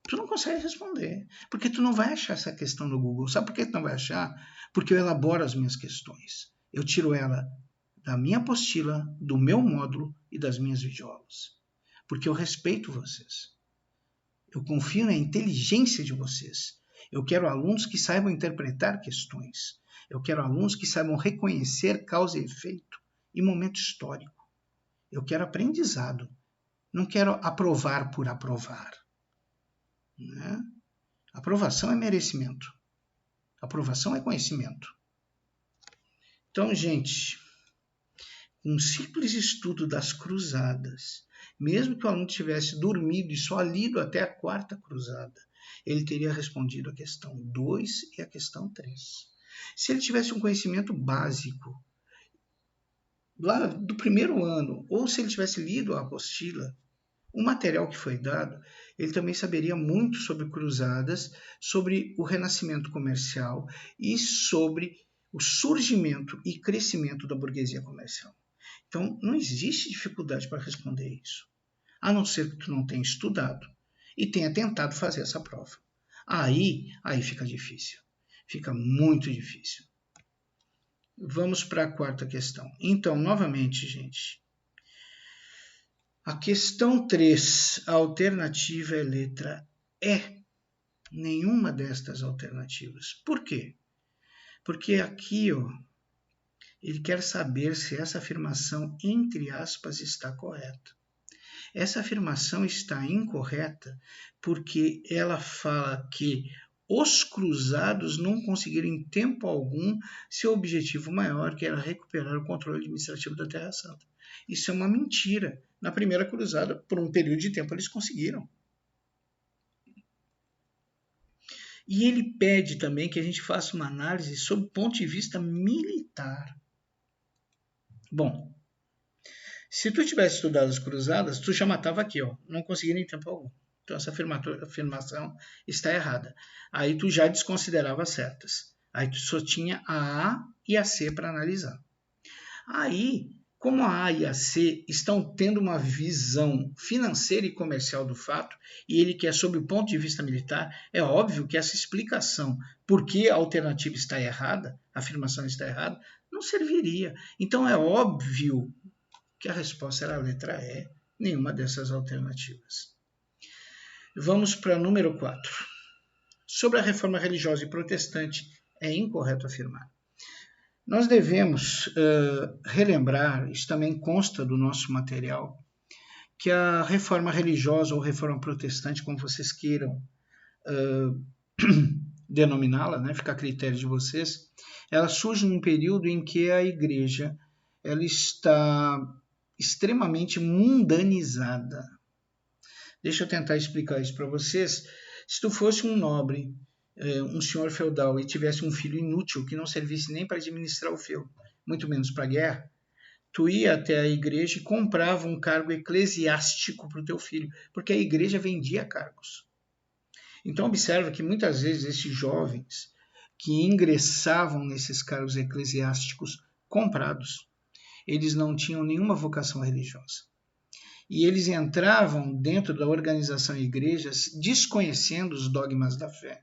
tu não consegue responder, porque tu não vai achar essa questão no Google. Sabe por que tu não vai achar? Porque eu elaboro as minhas questões. Eu tiro ela da minha apostila, do meu módulo e das minhas videoaulas. Porque eu respeito vocês. Eu confio na inteligência de vocês. Eu quero alunos que saibam interpretar questões. Eu quero alunos que saibam reconhecer causa e efeito e momento histórico. Eu quero aprendizado. Não quero aprovar por aprovar. Né? Aprovação é merecimento. Aprovação é conhecimento. Então, gente, um simples estudo das cruzadas, mesmo que o aluno tivesse dormido e só lido até a 4ª cruzada, ele teria respondido a questão 2 e a questão 3. Se ele tivesse um conhecimento básico lá do primeiro ano, ou se ele tivesse lido a apostila, o material que foi dado, ele também saberia muito sobre cruzadas, sobre o renascimento comercial e sobre o surgimento e crescimento da burguesia comercial. Então, não existe dificuldade para responder isso, a não ser que tu não tenha estudado e tenha tentado fazer essa prova. Aí fica difícil, fica muito difícil. Vamos para a 4ª questão. Então, novamente, gente, a questão 3, a alternativa é letra E. Nenhuma destas alternativas. Por quê? Porque aqui, ele quer saber se essa afirmação, entre aspas, está correta. Essa afirmação está incorreta porque ela fala que os cruzados não conseguiram em tempo algum seu objetivo maior, que era recuperar o controle administrativo da Terra Santa. Isso é uma mentira. Na primeira cruzada, por um período de tempo, eles conseguiram. E ele pede também que a gente faça uma análise sob o ponto de vista militar. Bom, se tu tivesse estudado as cruzadas, tu já matava aqui, não conseguiram em tempo algum. Então essa afirmação está errada. Aí tu já desconsiderava certas. Aí tu só tinha a A e a C para analisar. Aí, como a A e a C estão tendo uma visão financeira e comercial do fato, e ele quer sob o ponto de vista militar, é óbvio que essa explicação por que a alternativa está errada, a afirmação está errada, não serviria. Então é óbvio que a resposta era a letra E, nenhuma dessas alternativas. Vamos para número 4. Sobre a reforma religiosa e protestante, é incorreto afirmar. Nós devemos relembrar, isso também consta do nosso material, que a reforma religiosa ou reforma protestante, como vocês queiram denominá-la, né, fica a critério de vocês, ela surge num período em que a igreja ela está extremamente mundanizada. Deixa eu tentar explicar isso para vocês. Se tu fosse um nobre um senhor feudal e tivesse um filho inútil que não servisse nem para administrar o feudo, muito menos para a guerra, tu ia até a igreja e comprava um cargo eclesiástico para o teu filho, porque a igreja vendia cargos. Então observa que muitas vezes esses jovens que ingressavam nesses cargos eclesiásticos comprados, eles não tinham nenhuma vocação religiosa. E eles entravam dentro da organização igrejas desconhecendo os dogmas da fé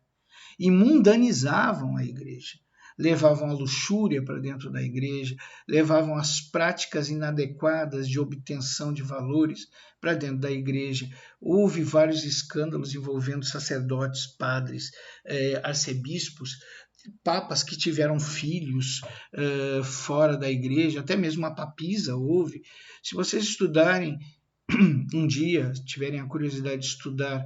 e mundanizavam a igreja. Levavam a luxúria para dentro da igreja, levavam as práticas inadequadas de obtenção de valores para dentro da igreja. Houve vários escândalos envolvendo sacerdotes, padres, arcebispos, papas que tiveram filhos fora da igreja, até mesmo a papisa houve. Se vocês estudarem um dia, tiverem a curiosidade de estudar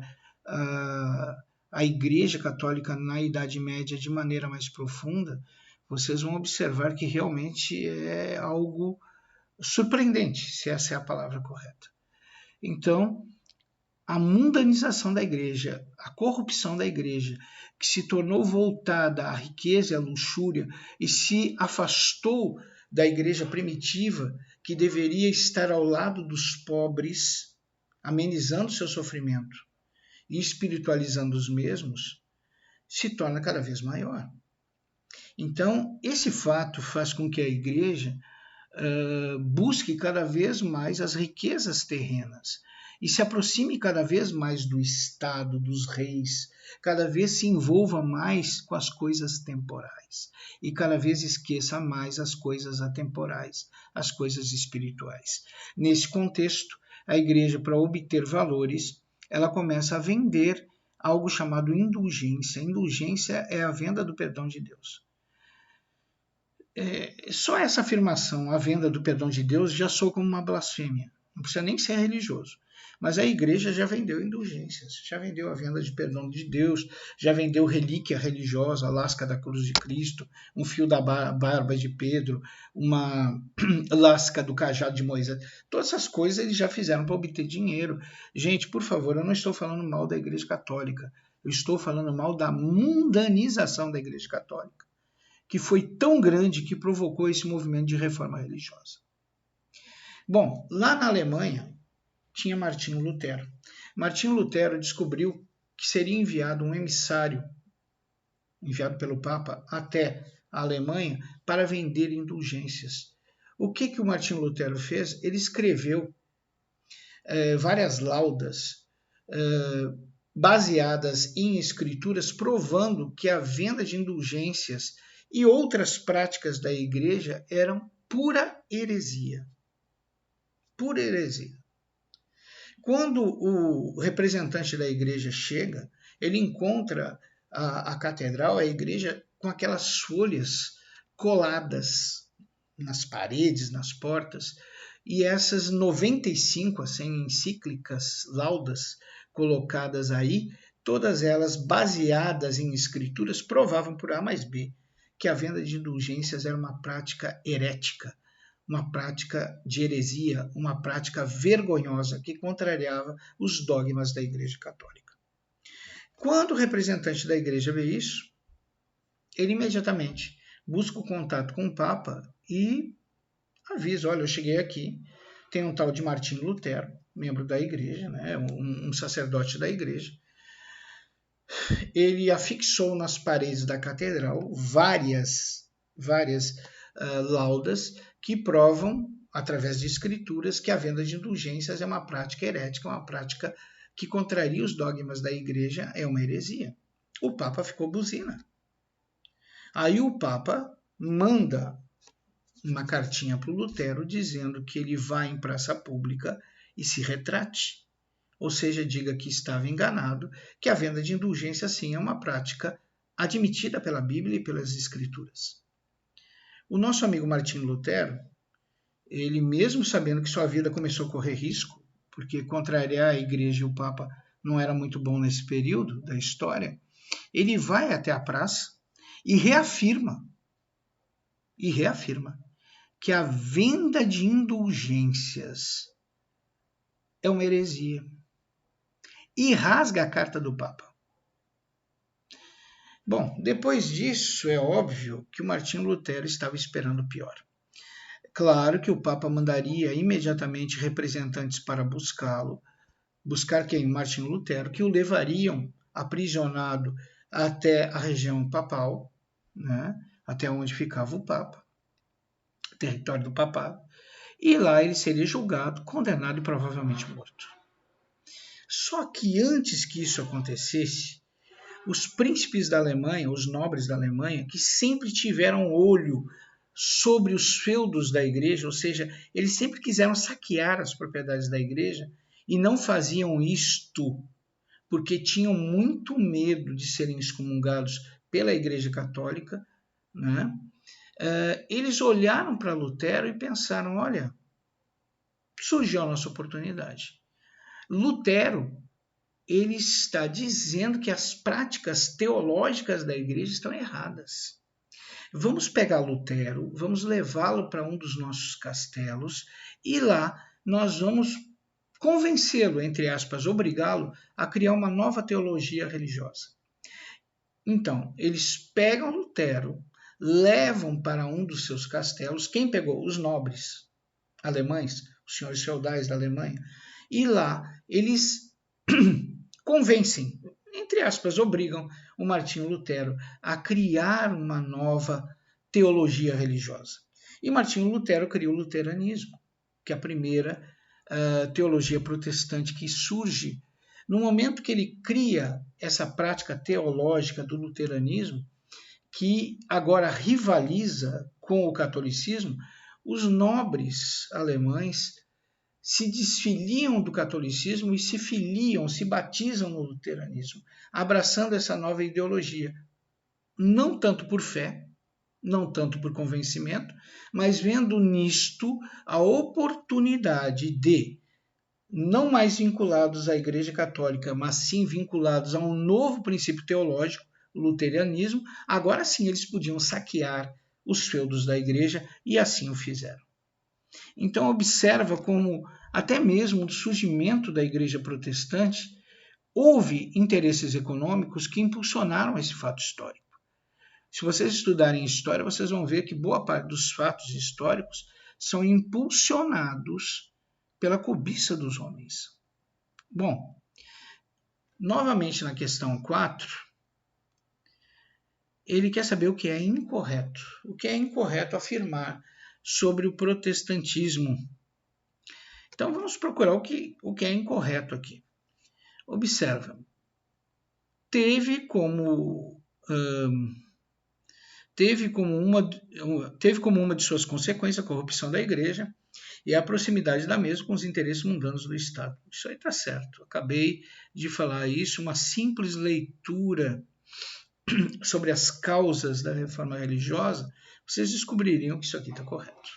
a Igreja Católica na Idade Média de maneira mais profunda, vocês vão observar que realmente é algo surpreendente, se essa é a palavra correta. Então, a mundanização da igreja, a corrupção da igreja, que se tornou voltada à riqueza e à luxúria e se afastou da igreja primitiva, que deveria estar ao lado dos pobres, amenizando seu sofrimento e espiritualizando os mesmos, se torna cada vez maior. Então, esse fato faz com que a igreja busque cada vez mais as riquezas terrenas e se aproxime cada vez mais do Estado, dos reis, cada vez se envolva mais com as coisas temporais e cada vez esqueça mais as coisas atemporais, as coisas espirituais. Nesse contexto, a igreja, para obter valores, ela começa a vender algo chamado indulgência. Indulgência é a venda do perdão de Deus. Só essa afirmação, a venda do perdão de Deus, já soa como uma blasfêmia. Não precisa nem ser religioso. Mas a igreja já vendeu indulgências, já vendeu a venda de perdão de Deus, já vendeu relíquia religiosa, a lasca da cruz de Cristo, um fio da barba de Pedro, uma lasca do cajado de Moisés. Todas essas coisas eles já fizeram para obter dinheiro. Gente, por favor, eu não estou falando mal da Igreja Católica. Eu estou falando mal da mundanização da Igreja Católica, que foi tão grande que provocou esse movimento de reforma religiosa. Bom, lá na Alemanha tinha Martinho Lutero. Martinho Lutero descobriu que seria enviado um emissário, enviado pelo Papa, até a Alemanha para vender indulgências. O que o Martinho Lutero fez? Ele escreveu várias laudas baseadas em escrituras provando que a venda de indulgências e outras práticas da igreja eram pura heresia. Pura heresia. Quando o representante da igreja chega, ele encontra a catedral, a igreja, com aquelas folhas coladas nas paredes, nas portas, e essas 95 assim, encíclicas, laudas colocadas aí, todas elas baseadas em escrituras, provavam por A mais B que a venda de indulgências era uma prática herética, uma prática de heresia, uma prática vergonhosa que contrariava os dogmas da Igreja Católica. Quando o representante da Igreja vê isso, ele imediatamente busca o contato com o Papa e avisa, olha, eu cheguei aqui, tem um tal de Martinho Lutero, membro da Igreja, né, um sacerdote da Igreja. Ele afixou nas paredes da catedral várias laudas que provam, através de escrituras, que a venda de indulgências é uma prática herética, uma prática que contraria os dogmas da igreja, é uma heresia. O Papa ficou buzina. Aí o Papa manda uma cartinha para o Lutero dizendo que ele vai em praça pública e se retrate. Ou seja, diga que estava enganado, que a venda de indulgência, sim, é uma prática admitida pela Bíblia e pelas Escrituras. O nosso amigo Martinho Lutero, ele mesmo sabendo que sua vida começou a correr risco, porque contrariar a igreja e o Papa não era muito bom nesse período da história, ele vai até a praça e reafirma que a venda de indulgências é uma heresia e rasga a carta do Papa. Bom, depois disso, é óbvio que o Martinho Lutero estava esperando o pior. Claro que o Papa mandaria imediatamente representantes para buscá-lo, buscar quem? Martinho Lutero, que o levariam aprisionado até a região papal, né? Até onde ficava o Papa, território do papado, e lá ele seria julgado, condenado e provavelmente morto. Só que antes que isso acontecesse, os príncipes da Alemanha, os nobres da Alemanha, que sempre tiveram olho sobre os feudos da igreja, ou seja, eles sempre quiseram saquear as propriedades da igreja e não faziam isto porque tinham muito medo de serem excomungados pela Igreja Católica, né? Eles olharam para Lutero e pensaram, olha, surgiu a nossa oportunidade. Lutero, ele está dizendo que as práticas teológicas da igreja estão erradas. Vamos pegar Lutero, vamos levá-lo para um dos nossos castelos e lá nós vamos convencê-lo, entre aspas, obrigá-lo a criar uma nova teologia religiosa. Então, eles pegam Lutero, levam para um dos seus castelos. Quem pegou? Os nobres alemães, os senhores feudais da Alemanha. E lá eles convencem, entre aspas, obrigam o Martinho Lutero a criar uma nova teologia religiosa. E Martinho Lutero criou o luteranismo, que é a primeira teologia protestante que surge. No momento que ele cria essa prática teológica do luteranismo, que agora rivaliza com o catolicismo, os nobres alemães se desfiliam do catolicismo e se filiam, se batizam no luteranismo, abraçando essa nova ideologia. Não tanto por fé, não tanto por convencimento, mas vendo nisto a oportunidade de, não mais vinculados à Igreja Católica, mas sim vinculados a um novo princípio teológico, o luteranismo, agora sim eles podiam saquear os feudos da Igreja e assim o fizeram. Então observa como até mesmo no surgimento da Igreja Protestante houve interesses econômicos que impulsionaram esse fato histórico. Se vocês estudarem história, vocês vão ver que boa parte dos fatos históricos são impulsionados pela cobiça dos homens. Bom, novamente na questão 4, ele quer saber o que é incorreto. O que é incorreto afirmar sobre o protestantismo. Então vamos procurar o que é incorreto aqui. Observa, teve como uma de suas consequências a corrupção da igreja e a proximidade da mesma com os interesses mundanos do Estado. Isso aí está certo. Acabei de falar isso, uma simples leitura sobre as causas da reforma religiosa, vocês descobririam que isso aqui está correto.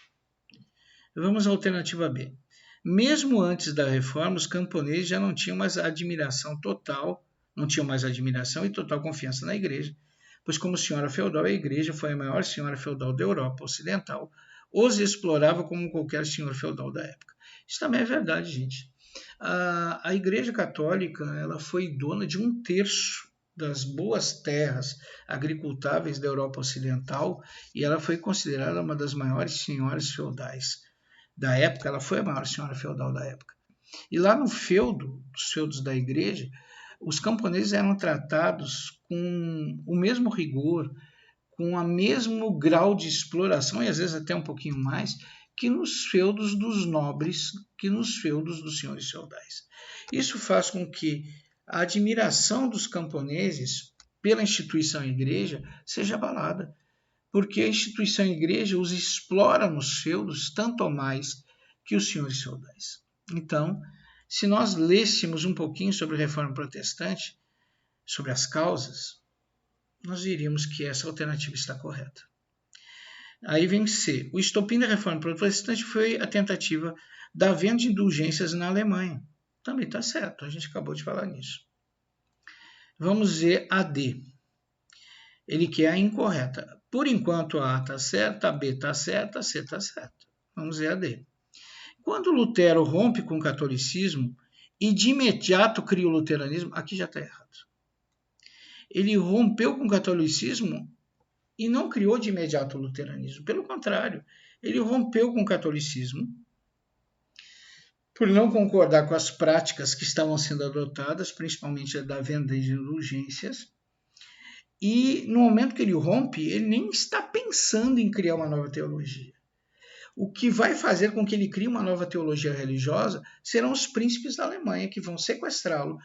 Vamos à alternativa B. Mesmo antes da reforma, os camponeses já não tinham mais admiração total, não tinham mais admiração e total confiança na igreja, pois como senhora feudal, a igreja foi a maior senhora feudal da Europa Ocidental, os explorava como qualquer senhor feudal da época. Isso também é verdade, gente. A Igreja Católica ela foi dona de 1/3 das boas terras agricultáveis da Europa Ocidental e ela foi considerada uma das maiores senhoras feudais da época. Ela foi a maior senhora feudal da época. E lá no feudo, os feudos da igreja, os camponeses eram tratados com o mesmo rigor, com o mesmo grau de exploração, e às vezes até um pouquinho mais, que nos feudos dos nobres, que nos feudos dos senhores feudais. Isso faz com que a admiração dos camponeses pela instituição igreja seja abalada, porque a instituição igreja os explora nos feudos tanto ou mais que os senhores feudais. Então, se nós lêssemos um pouquinho sobre a reforma protestante, sobre as causas, nós diríamos que essa alternativa está correta. Aí vem C. O estopim da reforma protestante foi a tentativa da venda de indulgências na Alemanha. Também está certo, a gente acabou de falar nisso. Vamos ver a D. Ele quer a incorreta. Por enquanto a A está certa, a B está certa, a C está certa. Vamos ver a D. Quando Lutero rompe com o catolicismo e de imediato cria o luteranismo, aqui já está errado. ele rompeu com o catolicismo e não criou de imediato o luteranismo. Pelo contrário, ele rompeu com o catolicismo por não concordar com as práticas que estavam sendo adotadas, principalmente a da venda de indulgências. E no momento que ele rompe, ele nem está pensando em criar uma nova teologia. O que vai fazer com que ele crie uma nova teologia religiosa serão os príncipes da Alemanha que vão sequestrá-lo,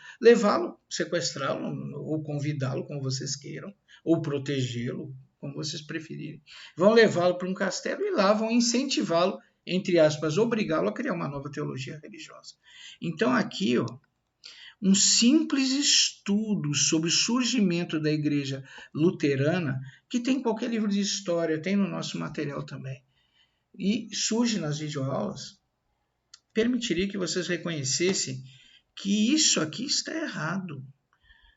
sequestrá-lo ou convidá-lo, como vocês queiram, ou protegê-lo, como vocês preferirem. Vão levá-lo para um castelo e lá vão incentivá-lo, entre aspas, obrigá-lo a criar uma nova teologia religiosa. Então aqui, um simples estudo sobre o surgimento da igreja luterana, que tem em qualquer livro de história, tem no nosso material também, e surge nas videoaulas, permitiria que vocês reconhecessem que isso aqui está errado,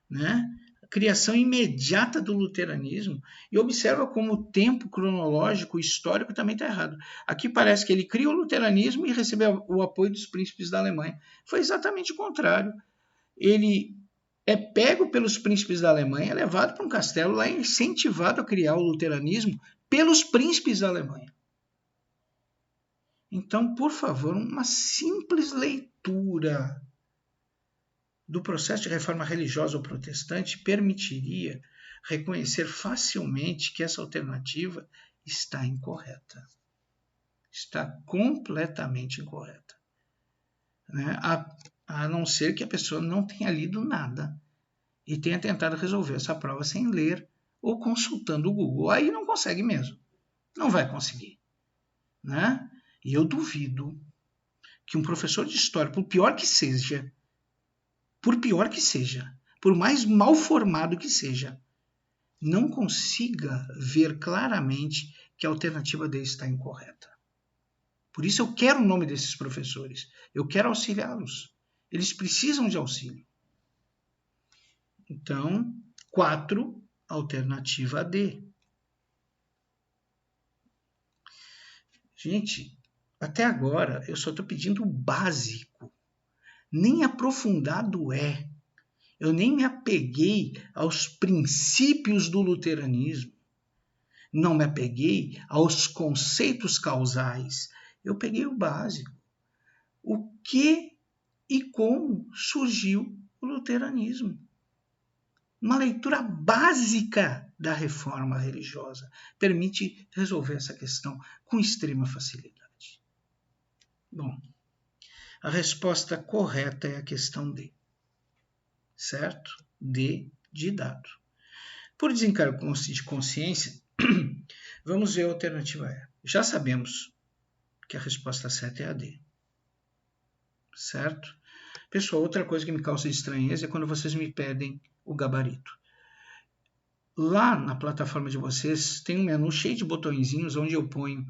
né? A criação imediata do luteranismo, e observa como o tempo cronológico histórico também está errado. Aqui parece que ele cria o luteranismo e recebeu o apoio dos príncipes da Alemanha. Foi exatamente o contrário. Ele é pego pelos príncipes da Alemanha, levado para um castelo, lá é incentivado a criar o luteranismo pelos príncipes da Alemanha. Então, por favor, uma simples leitura do processo de reforma religiosa ou protestante permitiria reconhecer facilmente que essa alternativa está incorreta. Está completamente incorreta. Né? A não ser que a pessoa não tenha lido nada e tenha tentado resolver essa prova sem ler ou consultando o Google. Aí não consegue mesmo. Não vai conseguir. Né? E eu duvido que um professor de história, por pior que seja, por mais mal formado que seja, não consiga ver claramente que a alternativa dele está incorreta. Por isso eu quero o nome desses professores. Eu quero auxiliá-los. Eles precisam de auxílio. Então, 4, alternativa D. Gente, até agora eu só estou pedindo o básico. Nem aprofundado é. Eu nem me apeguei aos princípios do luteranismo. Não me apeguei aos conceitos causais. Eu peguei o básico. O que e como surgiu o luteranismo? Uma leitura básica da reforma religiosa permite resolver essa questão com extrema facilidade. Bom, a resposta correta é a questão D. Certo? D de dado. Por desencargo de consciência, vamos ver a alternativa E. Já sabemos que a resposta certa é a D. Certo? Pessoal, outra coisa que me causa estranheza é quando vocês me pedem o gabarito. Lá na plataforma de vocês tem um menu cheio de botõezinhos onde eu ponho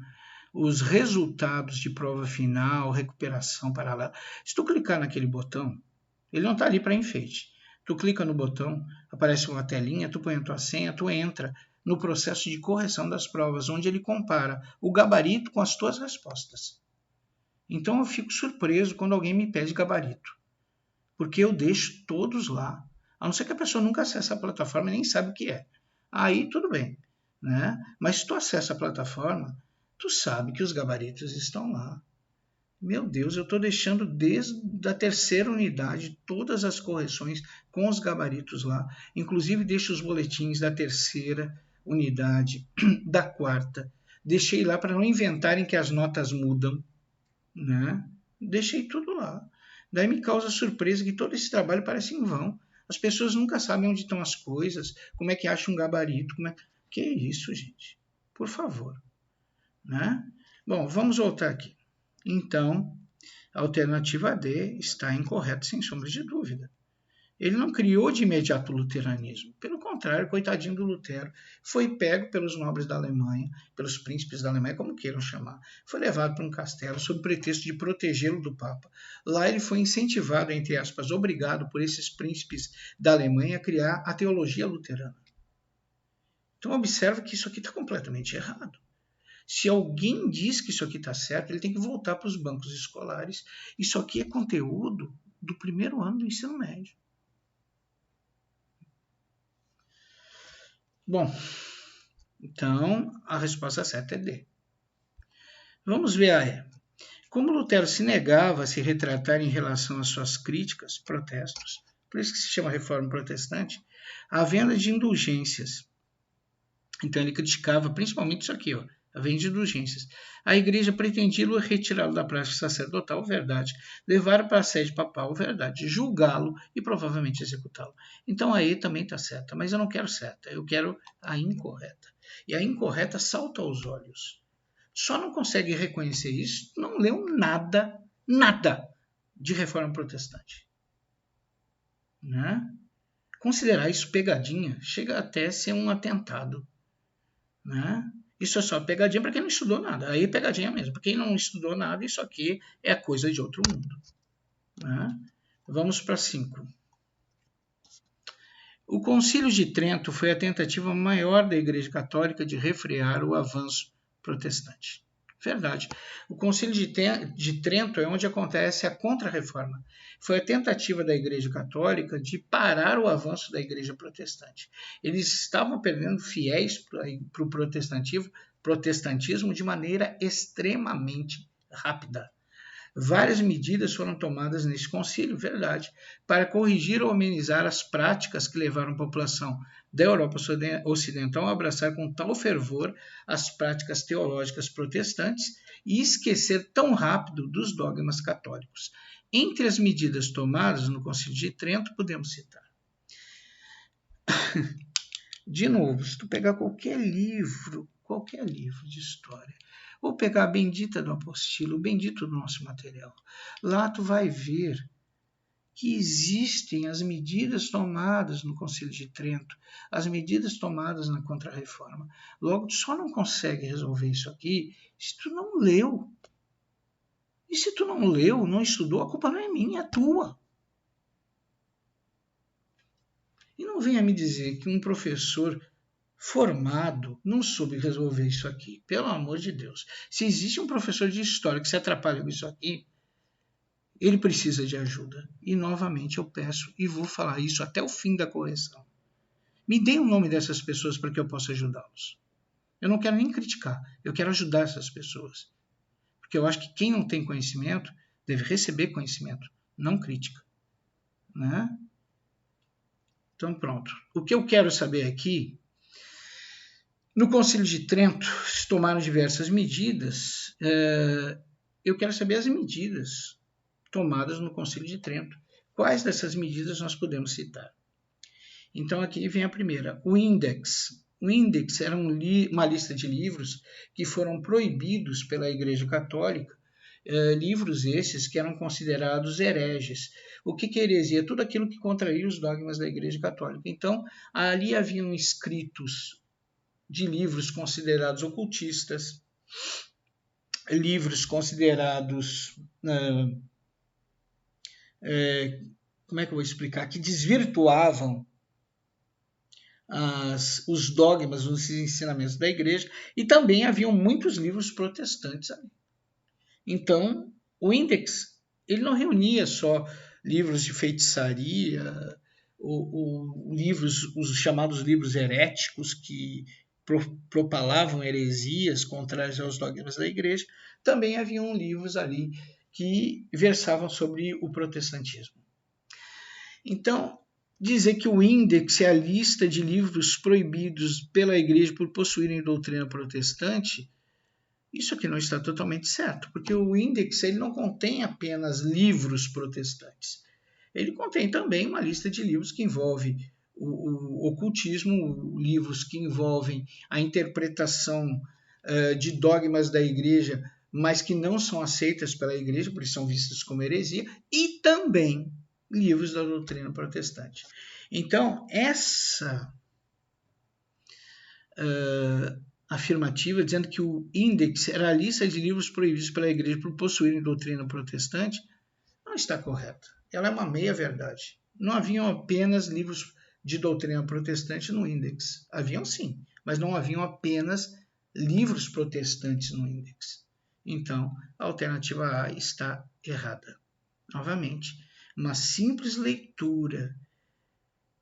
os resultados de prova final, recuperação paralela. Se tu clicar naquele botão, ele não está ali para enfeite. Tu clica no botão, aparece uma telinha, tu põe a tua senha, tu entra no processo de correção das provas, onde ele compara o gabarito com as tuas respostas. Então eu fico surpreso quando alguém me pede gabarito, porque eu deixo todos lá, a não ser que a pessoa nunca acesse a plataforma e nem sabe o que é. Aí tudo bem, né? Mas se tu acessa a plataforma, tu sabe que os gabaritos estão lá. Meu Deus, eu estou deixando desde a 3ª unidade todas as correções com os gabaritos lá. Inclusive deixo os boletins da 3ª unidade, da 4ª. Deixei lá para não inventarem que as notas mudam, né? Deixei tudo lá. Daí me causa surpresa que todo esse trabalho parece em vão. As pessoas nunca sabem onde estão as coisas, como é que acha um gabarito. Que é isso, gente? Por favor. Né? Bom, vamos voltar aqui. Então, a alternativa D está incorreta, sem sombra de dúvida. Ele não criou de imediato o luteranismo. Pelo contrário, coitadinho do Lutero, foi pego pelos nobres da Alemanha, pelos príncipes da Alemanha, como queiram chamar. Foi levado para um castelo sob pretexto de protegê-lo do Papa. Lá ele foi incentivado, entre aspas, obrigado por esses príncipes da Alemanha a criar a teologia luterana. Então observa que isso aqui está completamente errado. Se alguém diz que isso aqui está certo, ele tem que voltar para os bancos escolares. Isso aqui é conteúdo do 1º ano do ensino médio. Bom, então a resposta certa é D. Vamos ver a E. Como Lutero se negava a se retratar em relação às suas críticas, protestos, por isso que se chama Reforma Protestante, a venda de indulgências. Então ele criticava principalmente isso aqui, a venda de indulgências. A igreja pretendia retirá-lo da prática sacerdotal, verdade, levar para a sede papal, verdade, julgá-lo e provavelmente executá-lo. Então a E também está certa, mas eu não quero certa, eu quero a incorreta. E a incorreta salta aos olhos. Só não consegue reconhecer isso, não leu nada de Reforma Protestante. Né? Considerar isso pegadinha chega até a ser um atentado. Né? Isso é só pegadinha para quem não estudou nada. Aí é pegadinha mesmo. Para quem não estudou nada, isso aqui é coisa de outro mundo. Né? Vamos para 5. O Concílio de Trento foi a tentativa maior da Igreja Católica de refrear o avanço protestante. Verdade. O Concílio de Trento é onde acontece a Contra-Reforma. Foi a tentativa da Igreja Católica de parar o avanço da Igreja Protestante. Eles estavam perdendo fiéis para o protestantismo de maneira extremamente rápida. Várias medidas foram tomadas nesse concílio, verdade, para corrigir ou amenizar as práticas que levaram a população da Europa Ocidental a abraçar com tal fervor as práticas teológicas protestantes e esquecer tão rápido dos dogmas católicos. Entre as medidas tomadas no Concílio de Trento, podemos citar. De novo, se tu pegar qualquer livro de história, ou pegar a Bendita do Apostilo, o Bendito do Nosso Material, lá tu vai ver que existem as medidas tomadas no Concílio de Trento, as medidas tomadas na Contra-Reforma. Logo, tu só não consegue resolver isso aqui se tu não leu. E se tu não leu, não estudou, a culpa não é minha, é tua. E não venha me dizer que um professor formado não soube resolver isso aqui. Pelo amor de Deus. Se existe um professor de história que se atrapalha com isso aqui, ele precisa de ajuda. E novamente eu peço e vou falar isso até o fim da correção. Me dê o nome dessas pessoas para que eu possa ajudá-los. Eu não quero nem criticar, eu quero ajudar essas pessoas. Porque eu acho que quem não tem conhecimento deve receber conhecimento, não crítica. Né? Então pronto. O que eu quero saber aqui, no Concílio de Trento se tomaram diversas medidas. Eu quero saber as medidas tomadas no Concílio de Trento. Quais dessas medidas nós podemos citar? Então aqui vem a primeira, o Index. O Index era uma lista de livros que foram proibidos pela Igreja Católica, livros esses que eram considerados hereges. O que é heresia? Tudo aquilo que contraía os dogmas da Igreja Católica. Então ali haviam escritos de livros considerados ocultistas, livros considerados, como é que eu vou explicar, que desvirtuavam os dogmas, os ensinamentos da igreja, e também haviam muitos livros protestantes ali. Então, o Index, ele não reunia só livros de feitiçaria, os chamados livros heréticos que propalavam heresias contrárias aos dogmas da igreja, também haviam livros ali que versavam sobre o protestantismo. Então, dizer que o Index é a lista de livros proibidos pela igreja por possuírem doutrina protestante, isso aqui não está totalmente certo, porque o Index ele não contém apenas livros protestantes. Ele contém também uma lista de livros que envolve o ocultismo, livros que envolvem a interpretação de dogmas da igreja, mas que não são aceitas pela igreja, porque são vistos como heresia, e também livros da doutrina protestante. Então, essa afirmativa, dizendo que o Index era a lista de livros proibidos pela igreja por possuírem doutrina protestante, não está correta. Ela é uma meia-verdade. Não haviam apenas livros de doutrina protestante no Index. Haviam sim, mas não haviam apenas livros protestantes no Index. Então, a alternativa A está errada. Novamente, uma simples leitura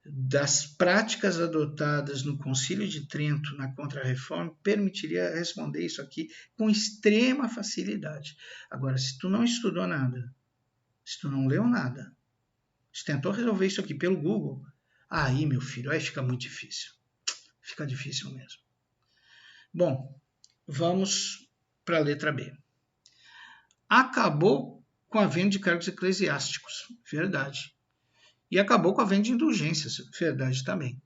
das práticas adotadas no Concílio de Trento na Contra-Reforma permitiria responder isso aqui com extrema facilidade. Agora, se tu não estudou nada, se tu não leu nada, se tentou resolver isso aqui pelo Google, aí, meu filho, aí fica muito difícil. Fica difícil mesmo. Bom, vamos para a letra B. Acabou com a venda de cargos eclesiásticos. Verdade. E acabou com a venda de indulgências. Verdade também.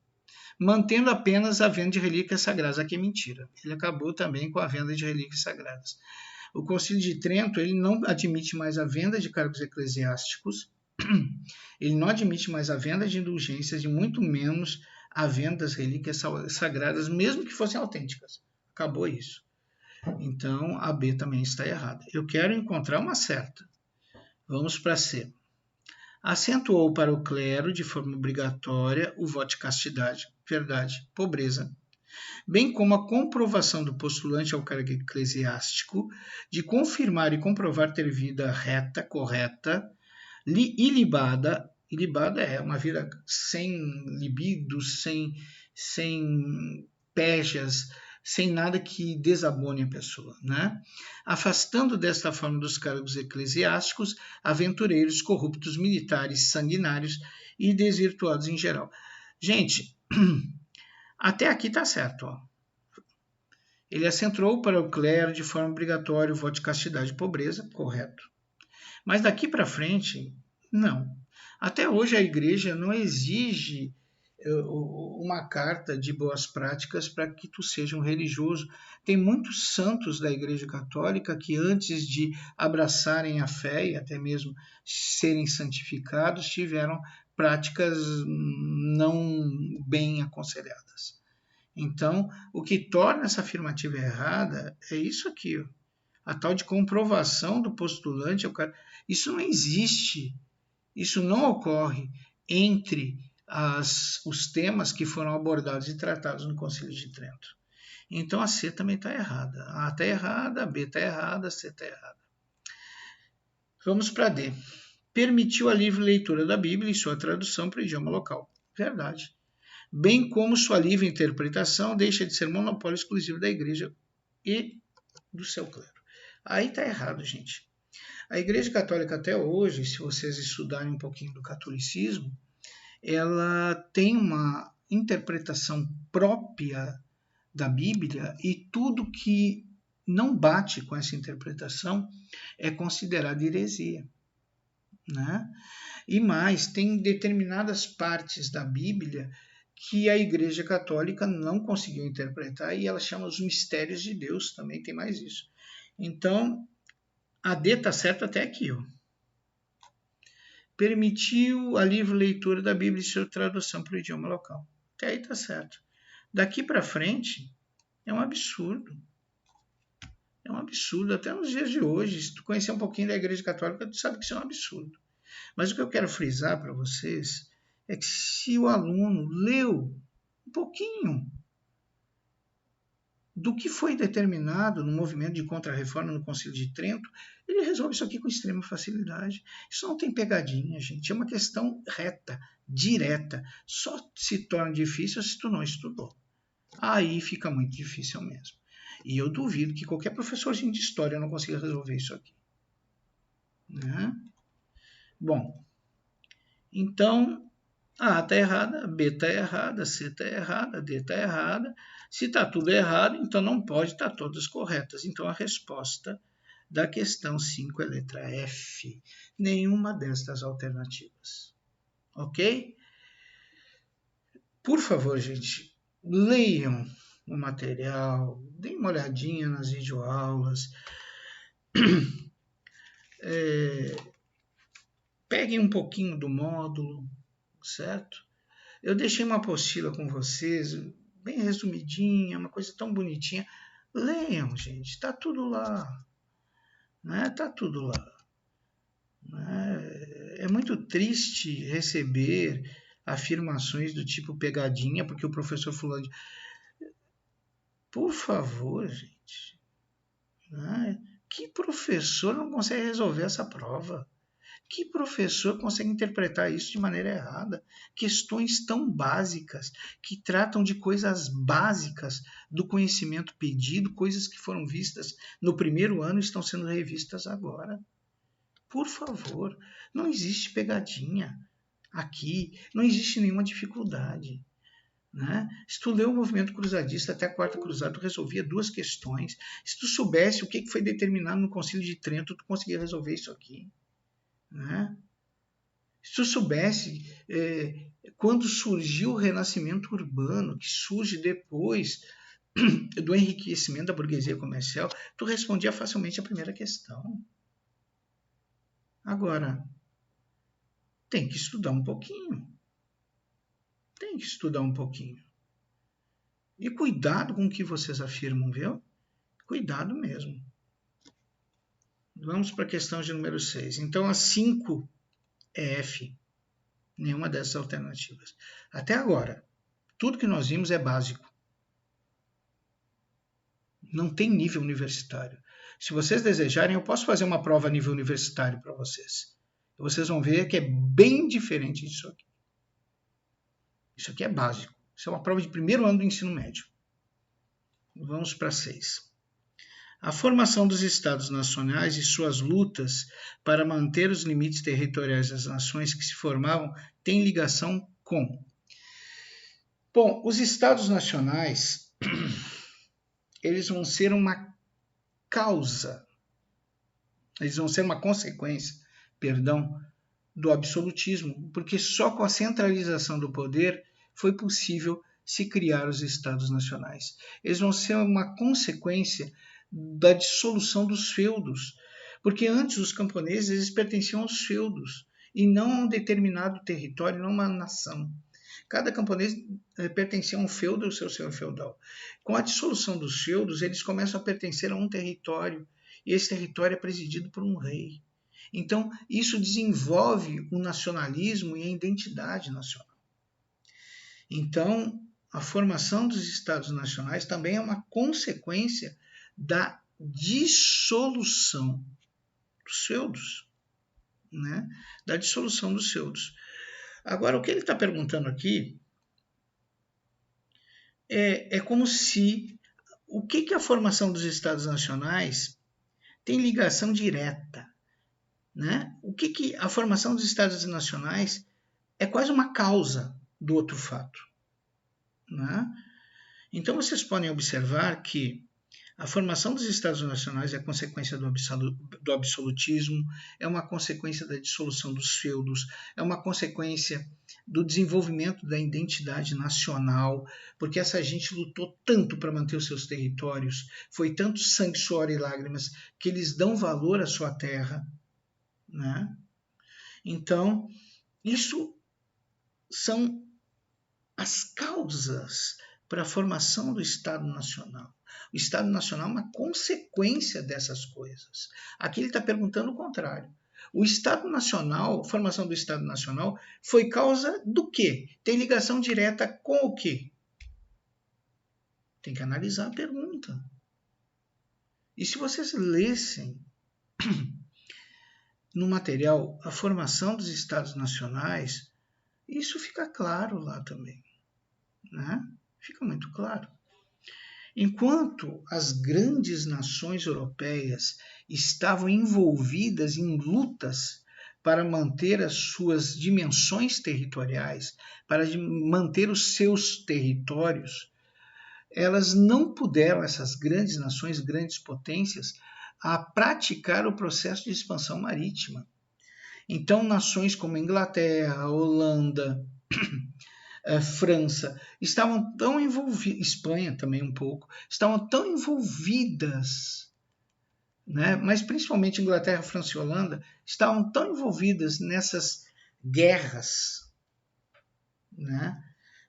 Mantendo apenas a venda de relíquias sagradas. Aqui é mentira. Ele acabou também com a venda de relíquias sagradas. O Concílio de Trento ele não admite mais a venda de cargos eclesiásticos, ele não admite mais a venda de indulgências e muito menos a venda das relíquias sagradas, mesmo que fossem autênticas. Acabou isso. Então, a B também está errada. Eu quero encontrar uma certa. Vamos para C. Acentuou para o clero, de forma obrigatória, o voto de castidade, verdade, pobreza, bem como a comprovação do postulante ao cargo eclesiástico de confirmar e comprovar ter vida reta, correta, ilibada. Ilibada é uma vida sem libido, sem pejas, sem nada que desabone a pessoa, né? Afastando desta forma dos cargos eclesiásticos aventureiros, corruptos, militares, sanguinários e desvirtuados em geral. Gente, até aqui está certo. Ó. Ele acentuou para o clero de forma obrigatória o voto de castidade e pobreza, correto. Mas daqui para frente, não. Até hoje a igreja não exige uma carta de boas práticas para que tu seja um religioso. Tem muitos santos da Igreja Católica que antes de abraçarem a fé e até mesmo serem santificados, tiveram práticas não bem aconselhadas. Então, o que torna essa afirmativa errada é isso aqui, ó. A tal de comprovação do postulante. Isso não existe, isso não ocorre entre os temas que foram abordados e tratados no Concílio de Trento. Então a C também está errada. A está errada, a B está errada, a C está errada. Vamos para D. Permitiu a livre leitura da Bíblia e sua tradução para o idioma local. Verdade. Bem como sua livre interpretação deixa de ser monopólio exclusivo da Igreja e do seu clero. Aí está errado, gente. A Igreja Católica até hoje, se vocês estudarem um pouquinho do catolicismo, ela tem uma interpretação própria da Bíblia e tudo que não bate com essa interpretação é considerado heresia, né? E mais, tem determinadas partes da Bíblia que a Igreja Católica não conseguiu interpretar e ela chama os mistérios de Deus, também tem mais isso. Então, a D está certa até aqui, ó. Permitiu a livre leitura da Bíblia e sua tradução para o idioma local. Até aí está certo. Daqui para frente, é um absurdo. É um absurdo, até nos dias de hoje. Se tu conhecer um pouquinho da Igreja Católica, tu sabe que isso é um absurdo. Mas o que eu quero frisar para vocês é que se o aluno leu um pouquinho do que foi determinado no movimento de contra-reforma no Concílio de Trento, ele resolve isso aqui com extrema facilidade. Isso não tem pegadinha, gente. É uma questão reta, direta. Só se torna difícil se tu não estudou. Aí fica muito difícil mesmo. E eu duvido que qualquer professorzinho de história não consiga resolver isso aqui. Né? Bom, então A está errada, B está errada, C está errada, D está errada. Se está tudo errado, então não pode estar todas corretas. Então a resposta da questão 5 é letra F. Nenhuma destas alternativas. Ok? Por favor, gente, leiam o material, deem uma olhadinha nas videoaulas. Peguem um pouquinho do módulo, certo? Eu deixei uma apostila com vocês, bem resumidinha, uma coisa tão bonitinha. Leiam, gente, está tudo lá. Né? Está tudo lá. Né? É muito triste receber afirmações do tipo pegadinha, porque o professor fulano... Por favor, gente. Né? Que professor não consegue resolver essa prova? Que professor consegue interpretar isso de maneira errada? Questões tão básicas, que tratam de coisas básicas do conhecimento pedido, coisas que foram vistas no primeiro ano e estão sendo revistas agora. Por favor, não existe pegadinha aqui, não existe nenhuma dificuldade. Né? Se tu leu o movimento cruzadista até a Quarta Cruzada, tu resolvia 2 questões. Se tu soubesse o que foi determinado no Concílio de Trento, tu conseguia resolver isso aqui. Né? Se tu soubesse quando surgiu o renascimento urbano, que surge depois do enriquecimento da burguesia comercial, tu respondia facilmente a primeira questão. Agora, tem que estudar um pouquinho. Tem que estudar um pouquinho. E cuidado com o que vocês afirmam, viu? Cuidado mesmo. Vamos para a questão de número 6. Então, a 5 é F. Nenhuma dessas alternativas. Até agora, tudo que nós vimos é básico. Não tem nível universitário. Se vocês desejarem, eu posso fazer uma prova a nível universitário para vocês. Vocês vão ver que é bem diferente disso aqui. Isso aqui é básico. Isso é uma prova de primeiro ano do ensino médio. Vamos para 6. A formação dos Estados nacionais e suas lutas para manter os limites territoriais das nações que se formavam tem ligação com... Bom, os Estados nacionais, eles vão ser uma causa, eles vão ser uma consequência, do absolutismo, porque só com a centralização do poder foi possível se criar os Estados nacionais. Eles vão ser uma consequência da dissolução dos feudos, porque antes os camponeses eles pertenciam aos feudos e não a um determinado território, não uma nação. Cada camponês pertencia a um feudo ao seu senhor feudal. Com a dissolução dos feudos, eles começam a pertencer a um território, e esse território é presidido por um rei. Então, isso desenvolve o nacionalismo e a identidade nacional. Então, a formação dos Estados nacionais também é uma consequência da dissolução dos feudos, né? Da dissolução dos feudos. Agora, o que ele está perguntando aqui é como se... O que a formação dos Estados nacionais tem ligação direta, né? O que a formação dos Estados nacionais é quase uma causa do outro fato, né? Então, vocês podem observar que a formação dos Estados nacionais é consequência do absolutismo, é uma consequência da dissolução dos feudos, é uma consequência do desenvolvimento da identidade nacional, porque essa gente lutou tanto para manter os seus territórios, foi tanto sangue, suor e lágrimas, que eles dão valor à sua terra, né? Então, isso são as causas para a formação do Estado Nacional. O Estado Nacional é uma consequência dessas coisas. Aqui ele está perguntando o contrário. O Estado Nacional, a formação do Estado Nacional, foi causa do quê? Tem ligação direta com o quê? Tem que analisar a pergunta. E se vocês lessem no material a formação dos Estados Nacionais, isso fica claro lá também, né? Fica muito claro. Enquanto as grandes nações europeias estavam envolvidas em lutas para manter as suas dimensões territoriais, para manter os seus territórios, elas não puderam, essas grandes nações, grandes potências, a praticar o processo de expansão marítima. Então, nações como Inglaterra, Holanda, França, estavam tão envolvidas, Espanha também um pouco, estavam tão envolvidas, né? Mas principalmente Inglaterra, França e Holanda, estavam tão envolvidas nessas guerras, né?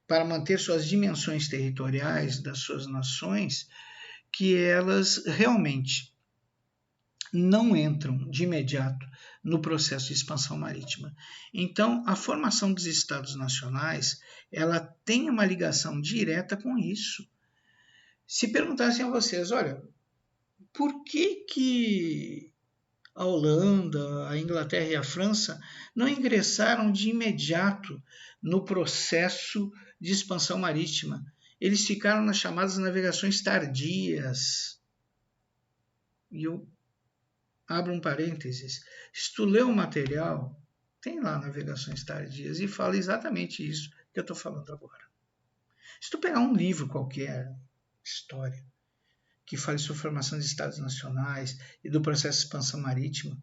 Para manter suas dimensões territoriais das suas nações, que elas realmente não entram de imediato no processo de expansão marítima. Então, a formação dos Estados nacionais, ela tem uma ligação direta com isso. Se perguntassem a vocês, olha, por que a Holanda, a Inglaterra e a França não ingressaram de imediato no processo de expansão marítima. Eles ficaram nas chamadas navegações tardias. E eu abro um parênteses. Se tu lê o material, tem lá navegações tardias e fala exatamente isso que eu estou falando agora. Se tu pegar um livro qualquer, história, que fale sobre a formação de estados nacionais e do processo de expansão marítima,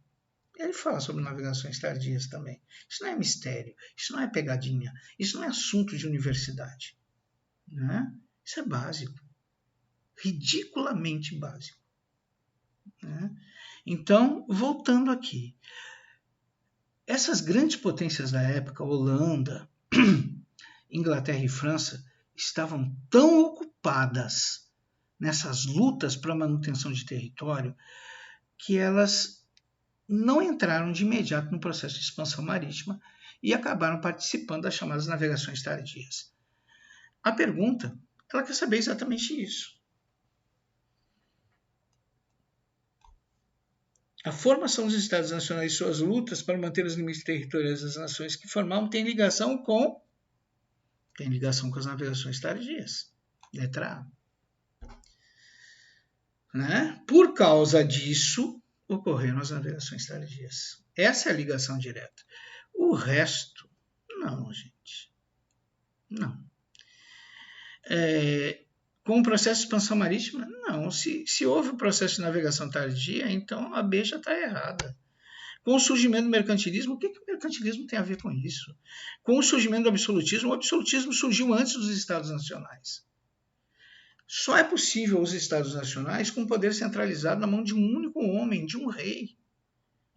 ele fala sobre navegações tardias também. Isso não é mistério, isso não é pegadinha, isso não é assunto de universidade. Né? Isso é básico, ridiculamente básico. Né? Então, voltando aqui, essas grandes potências da época, Holanda, Inglaterra e França, estavam tão ocupadas nessas lutas para a manutenção de território que elas não entraram de imediato no processo de expansão marítima e acabaram participando das chamadas navegações tardias. A pergunta, ela quer saber exatamente isso. A formação dos Estados Nacionais e suas lutas para manter os limites territoriais das nações que formavam tem ligação com as navegações tardias. Letra A. Né? Por causa disso, ocorreram as navegações tardias. Essa é a ligação direta. O resto, não, gente. Não. Com o processo de expansão marítima, não. Se houve o processo de navegação tardia, então a B já está errada. Com o surgimento do mercantilismo, o que o mercantilismo tem a ver com isso? Com o surgimento do absolutismo, o absolutismo surgiu antes dos Estados Nacionais. Só é possível os Estados Nacionais com poder centralizado na mão de um único homem, de um rei.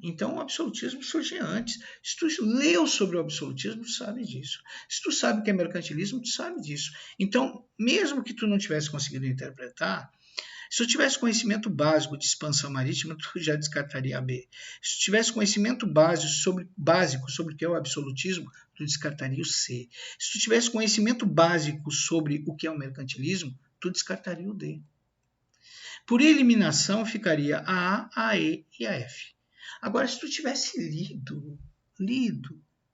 Então o absolutismo surge antes. Se tu leu sobre o absolutismo, tu sabe disso. Se tu sabe o que é mercantilismo, tu sabe disso. Então, mesmo que tu não tivesse conseguido interpretar, se tu tivesse conhecimento básico de expansão marítima, tu já descartaria a B. Se tu tivesse conhecimento básico sobre o que é o absolutismo, tu descartaria o C. Se tu tivesse conhecimento básico sobre o que é o mercantilismo, tu descartaria o D. Por eliminação, ficaria a A, a E e a F. Agora, se tu tivesse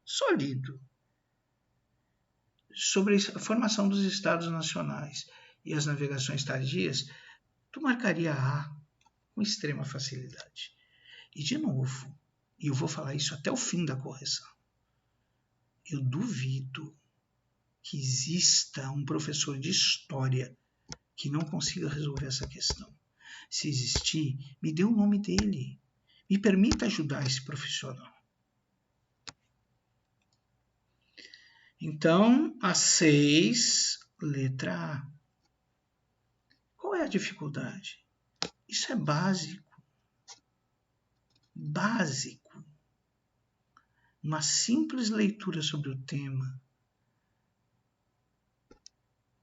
só lido, sobre a formação dos Estados Nacionais e as navegações tardias, tu marcaria A com extrema facilidade. E, de novo, e eu vou falar isso até o fim da correção, eu duvido que exista um professor de história que não consiga resolver essa questão. Se existir, me dê o nome dele. Me permita ajudar esse profissional. Então, a 6, letra A. Qual é a dificuldade? Isso é básico. Básico. Uma simples leitura sobre o tema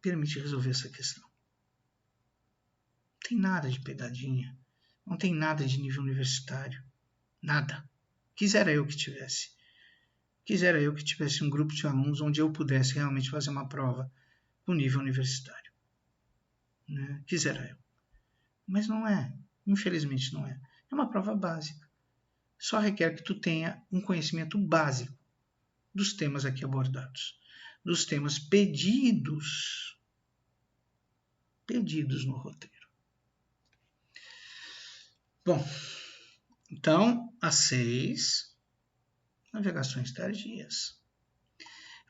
permite resolver essa questão. Não tem nada de pegadinha. Não tem nada de nível universitário. Nada. Quisera eu que tivesse. Quisera eu que tivesse um grupo de alunos onde eu pudesse realmente fazer uma prova no nível universitário. Né? Quisera eu. Mas não é. Infelizmente não é. É uma prova básica. Só requer que tu tenha um conhecimento básico dos temas aqui abordados. Dos temas pedidos no roteiro. Bom, então, a 6, navegações tardias.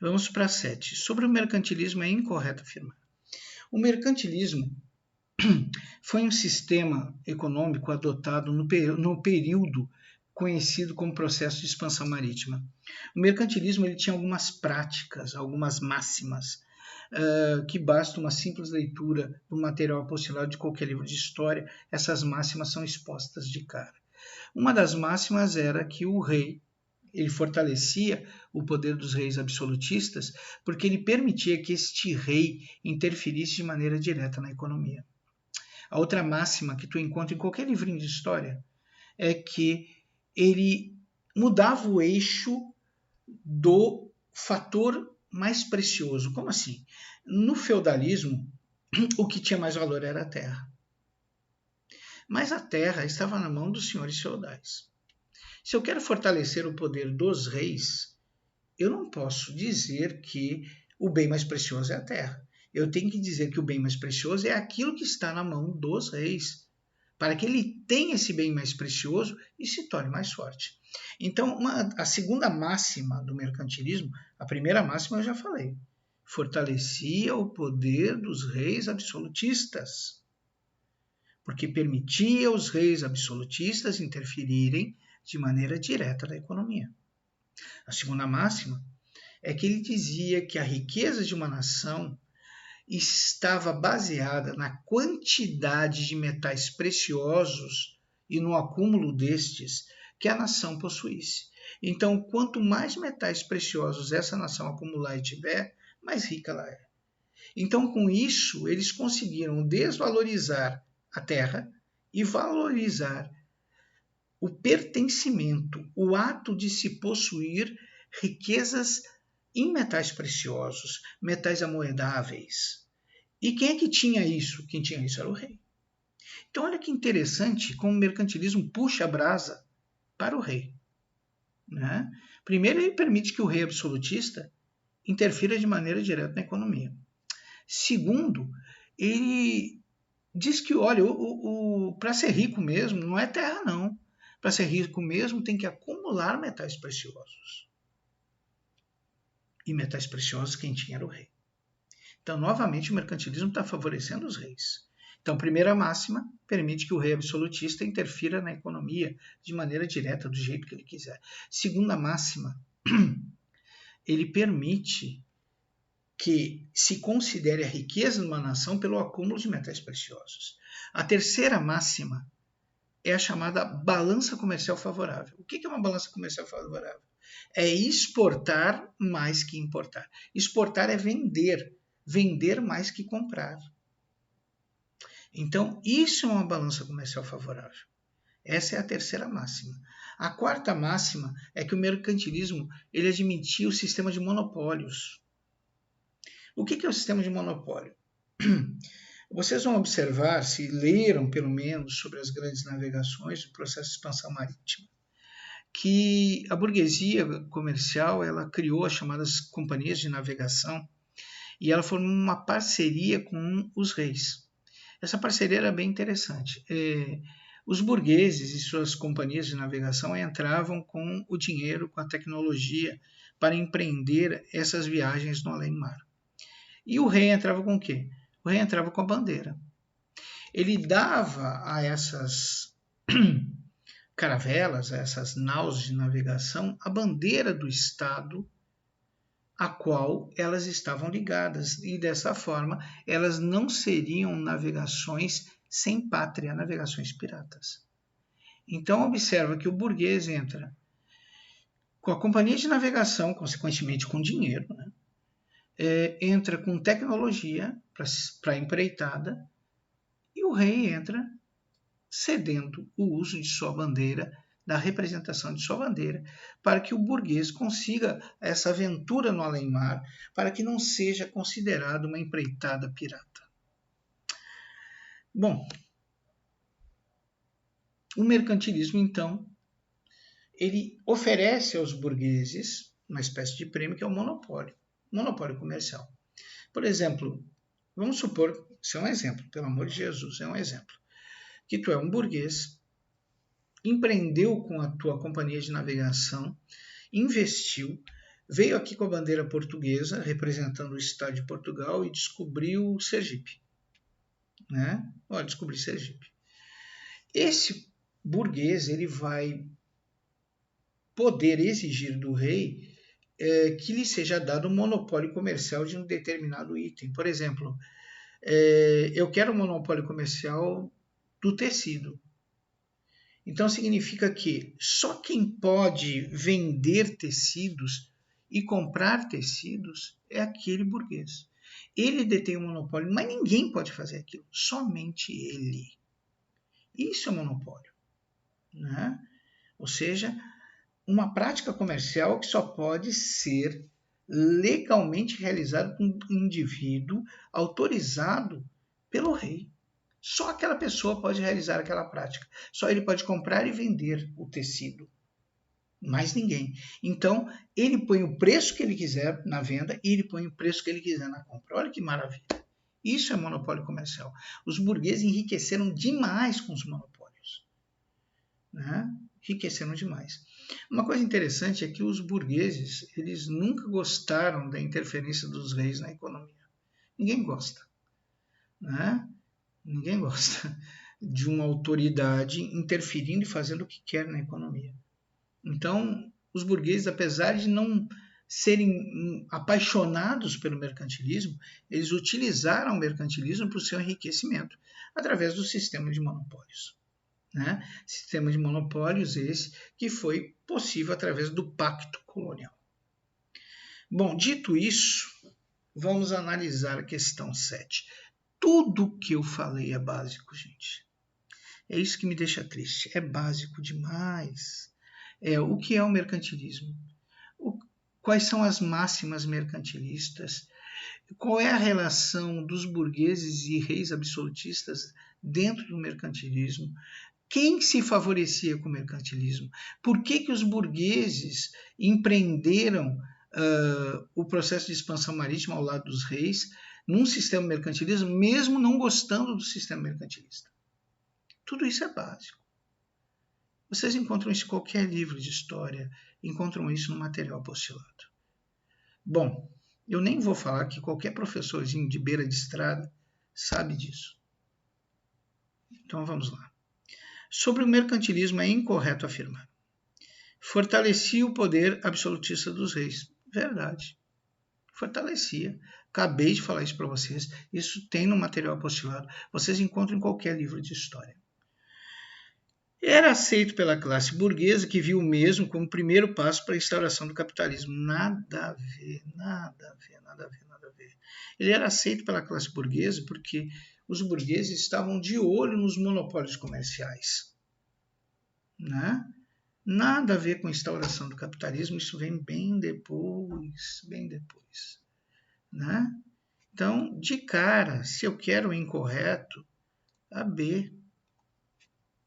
Vamos para a 7. Sobre o mercantilismo é incorreto afirmar. O mercantilismo foi um sistema econômico adotado no período conhecido como processo de expansão marítima. O mercantilismo ele tinha algumas práticas, algumas máximas, que basta uma simples leitura do material apostilado de qualquer livro de história, essas máximas são expostas de cara. Uma das máximas era que o rei, ele fortalecia o poder dos reis absolutistas, porque ele permitia que este rei interferisse de maneira direta na economia. A outra máxima que tu encontra em qualquer livrinho de história é que ele mudava o eixo do fator mais precioso. Como assim? No feudalismo, o que tinha mais valor era a terra. Mas a terra estava na mão dos senhores feudais. Se eu quero fortalecer o poder dos reis, eu não posso dizer que o bem mais precioso é a terra. Eu tenho que dizer que o bem mais precioso é aquilo que está na mão dos reis, para que ele tenha esse bem mais precioso e se torne mais forte. Então, a segunda máxima do mercantilismo, a primeira máxima eu já falei, fortalecia o poder dos reis absolutistas, porque permitia aos reis absolutistas interferirem de maneira direta na economia. A segunda máxima é que ele dizia que a riqueza de uma nação estava baseada na quantidade de metais preciosos e no acúmulo destes que a nação possuísse. Então, quanto mais metais preciosos essa nação acumular e tiver, mais rica ela é. Então, com isso, eles conseguiram desvalorizar a terra e valorizar o pertencimento, o ato de se possuir riquezas em metais preciosos, metais amoedáveis. E quem é que tinha isso? Quem tinha isso era o rei. Então, olha que interessante como o mercantilismo puxa a brasa para o rei. Né? Primeiro, ele permite que o rei absolutista interfira de maneira direta na economia. Segundo, ele diz que, olha, para ser rico mesmo, não é terra, não. Para ser rico mesmo, tem que acumular metais preciosos. E metais preciosos, quem tinha era o rei. Então, novamente, o mercantilismo está favorecendo os reis. Então, primeira máxima, permite que o rei absolutista interfira na economia de maneira direta, do jeito que ele quiser. Segunda máxima, ele permite que se considere a riqueza de uma nação pelo acúmulo de metais preciosos. A terceira máxima é a chamada balança comercial favorável. O que é uma balança comercial favorável? É exportar mais que importar. Exportar é vender, vender mais que comprar. Então, isso é uma balança comercial favorável. Essa é a terceira máxima. A quarta máxima é que o mercantilismo ele admitia o sistema de monopólios. O que é o sistema de monopólio? Vocês vão observar, se leram pelo menos sobre as grandes navegações, o processo de expansão marítima, que a burguesia comercial ela criou as chamadas companhias de navegação e ela formou uma parceria com os reis. Essa parceria era bem interessante. Os burgueses e suas companhias de navegação entravam com o dinheiro, com a tecnologia, para empreender essas viagens no além-mar. E o rei entrava com o quê? O rei entrava com a bandeira. Ele dava a essas caravelas, a essas naus de navegação, a bandeira do Estado a qual elas estavam ligadas. E dessa forma, elas não seriam navegações sem pátria, navegações piratas. Então, observa que o burguês entra com a companhia de navegação, consequentemente com dinheiro, né? Entra com tecnologia para a empreitada e o rei entra cedendo o uso de sua bandeira, da representação de sua bandeira, para que o burguês consiga essa aventura no além-mar, para que não seja considerado uma empreitada pirata. Bom, o mercantilismo, então, ele oferece aos burgueses uma espécie de prêmio que é o monopólio comercial. Por exemplo, vamos supor, isso é um exemplo, pelo amor de Jesus, é um exemplo, que tu é um burguês, empreendeu com a tua companhia de navegação, investiu, veio aqui com a bandeira portuguesa, representando o Estado de Portugal, e descobriu Sergipe. Né? Olha, descobri Sergipe. Esse burguês ele vai poder exigir do rei que lhe seja dado um monopólio comercial de um determinado item. Por exemplo, eu quero um monopólio comercial do tecido. Então significa que só quem pode vender tecidos e comprar tecidos é aquele burguês. Ele detém o monopólio, mas ninguém pode fazer aquilo, somente ele. Isso é monopólio. Né? Ou seja, uma prática comercial que só pode ser legalmente realizada por um indivíduo autorizado pelo rei. Só aquela pessoa pode realizar aquela prática. Só ele pode comprar e vender o tecido. mais ninguém. Então, ele põe o preço que ele quiser na venda e ele põe o preço que ele quiser na compra. Olha que maravilha. Isso é monopólio comercial. Os burgueses enriqueceram demais com os monopólios. Né? Enriqueceram demais. Uma coisa interessante é que os burgueses, eles nunca gostaram da interferência dos reis na economia. Ninguém gosta. Né? Ninguém gosta de uma autoridade interferindo e fazendo o que quer na economia. Então, os burgueses, apesar de não serem apaixonados pelo mercantilismo, eles utilizaram o mercantilismo para o seu enriquecimento através do sistema de monopólios. Né? Sistema de monopólios esse que foi possível através do pacto colonial. Bom, dito isso, vamos analisar a questão 7. Tudo que eu falei é básico, gente. É isso que me deixa triste. É básico demais. O que é o mercantilismo? Quais são as máximas mercantilistas? Qual é a relação dos burgueses e reis absolutistas dentro do mercantilismo? Quem se favorecia com o mercantilismo? Por que os burgueses empreenderam o processo de expansão marítima ao lado dos reis num sistema mercantilista, mesmo não gostando do sistema mercantilista? Tudo isso é básico. Vocês encontram isso em qualquer livro de história, encontram isso no material apostolado. Bom, eu nem vou falar que qualquer professorzinho de beira de estrada sabe disso. Então vamos lá. Sobre o mercantilismo é incorreto afirmar. Fortalecia o poder absolutista dos reis. Verdade. Fortalecia. Acabei de falar isso para vocês. Isso tem no material apostolado. Vocês encontram em qualquer livro de história. Era aceito pela classe burguesa, que viu o mesmo como primeiro passo para a instauração do capitalismo. Nada a ver, nada a ver, nada a ver, nada a ver. Ele era aceito pela classe burguesa porque os burgueses estavam de olho nos monopólios comerciais. Né? Nada a ver com a instauração do capitalismo, isso vem bem depois, bem depois. Né? Então, de cara, se eu quero o incorreto, a B.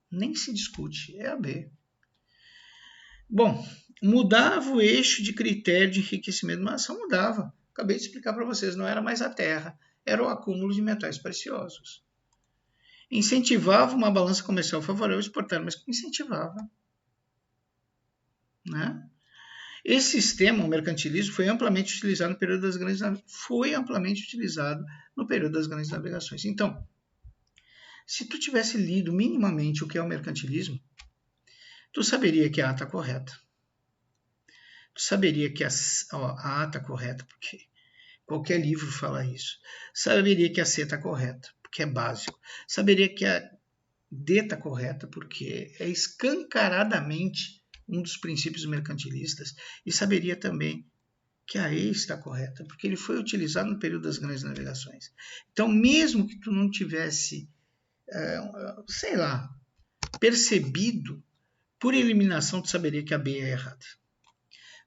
Nem se discute, é a B. Bom, mudava o eixo de critério de enriquecimento, mas só mudava. Acabei de explicar para vocês, não era mais a terra, era o acúmulo de metais preciosos. Incentivava uma balança comercial favorável ao exportar, mas incentivava. Né? Esse sistema, o mercantilismo, foi amplamente utilizado no período das grandes navegações. Então, se tu tivesse lido minimamente o que é o mercantilismo, tu saberia que a A está correta. Tu saberia que a A está correta, porque qualquer livro fala isso. Saberia que a C está correta, porque é básico. Saberia que a D está correta, porque é escancaradamente um dos princípios mercantilistas. E saberia também que a E está correta, porque ele foi utilizado no período das grandes navegações. Então, mesmo que tu não tivesse, percebido, por eliminação, tu saberia que a B é errada.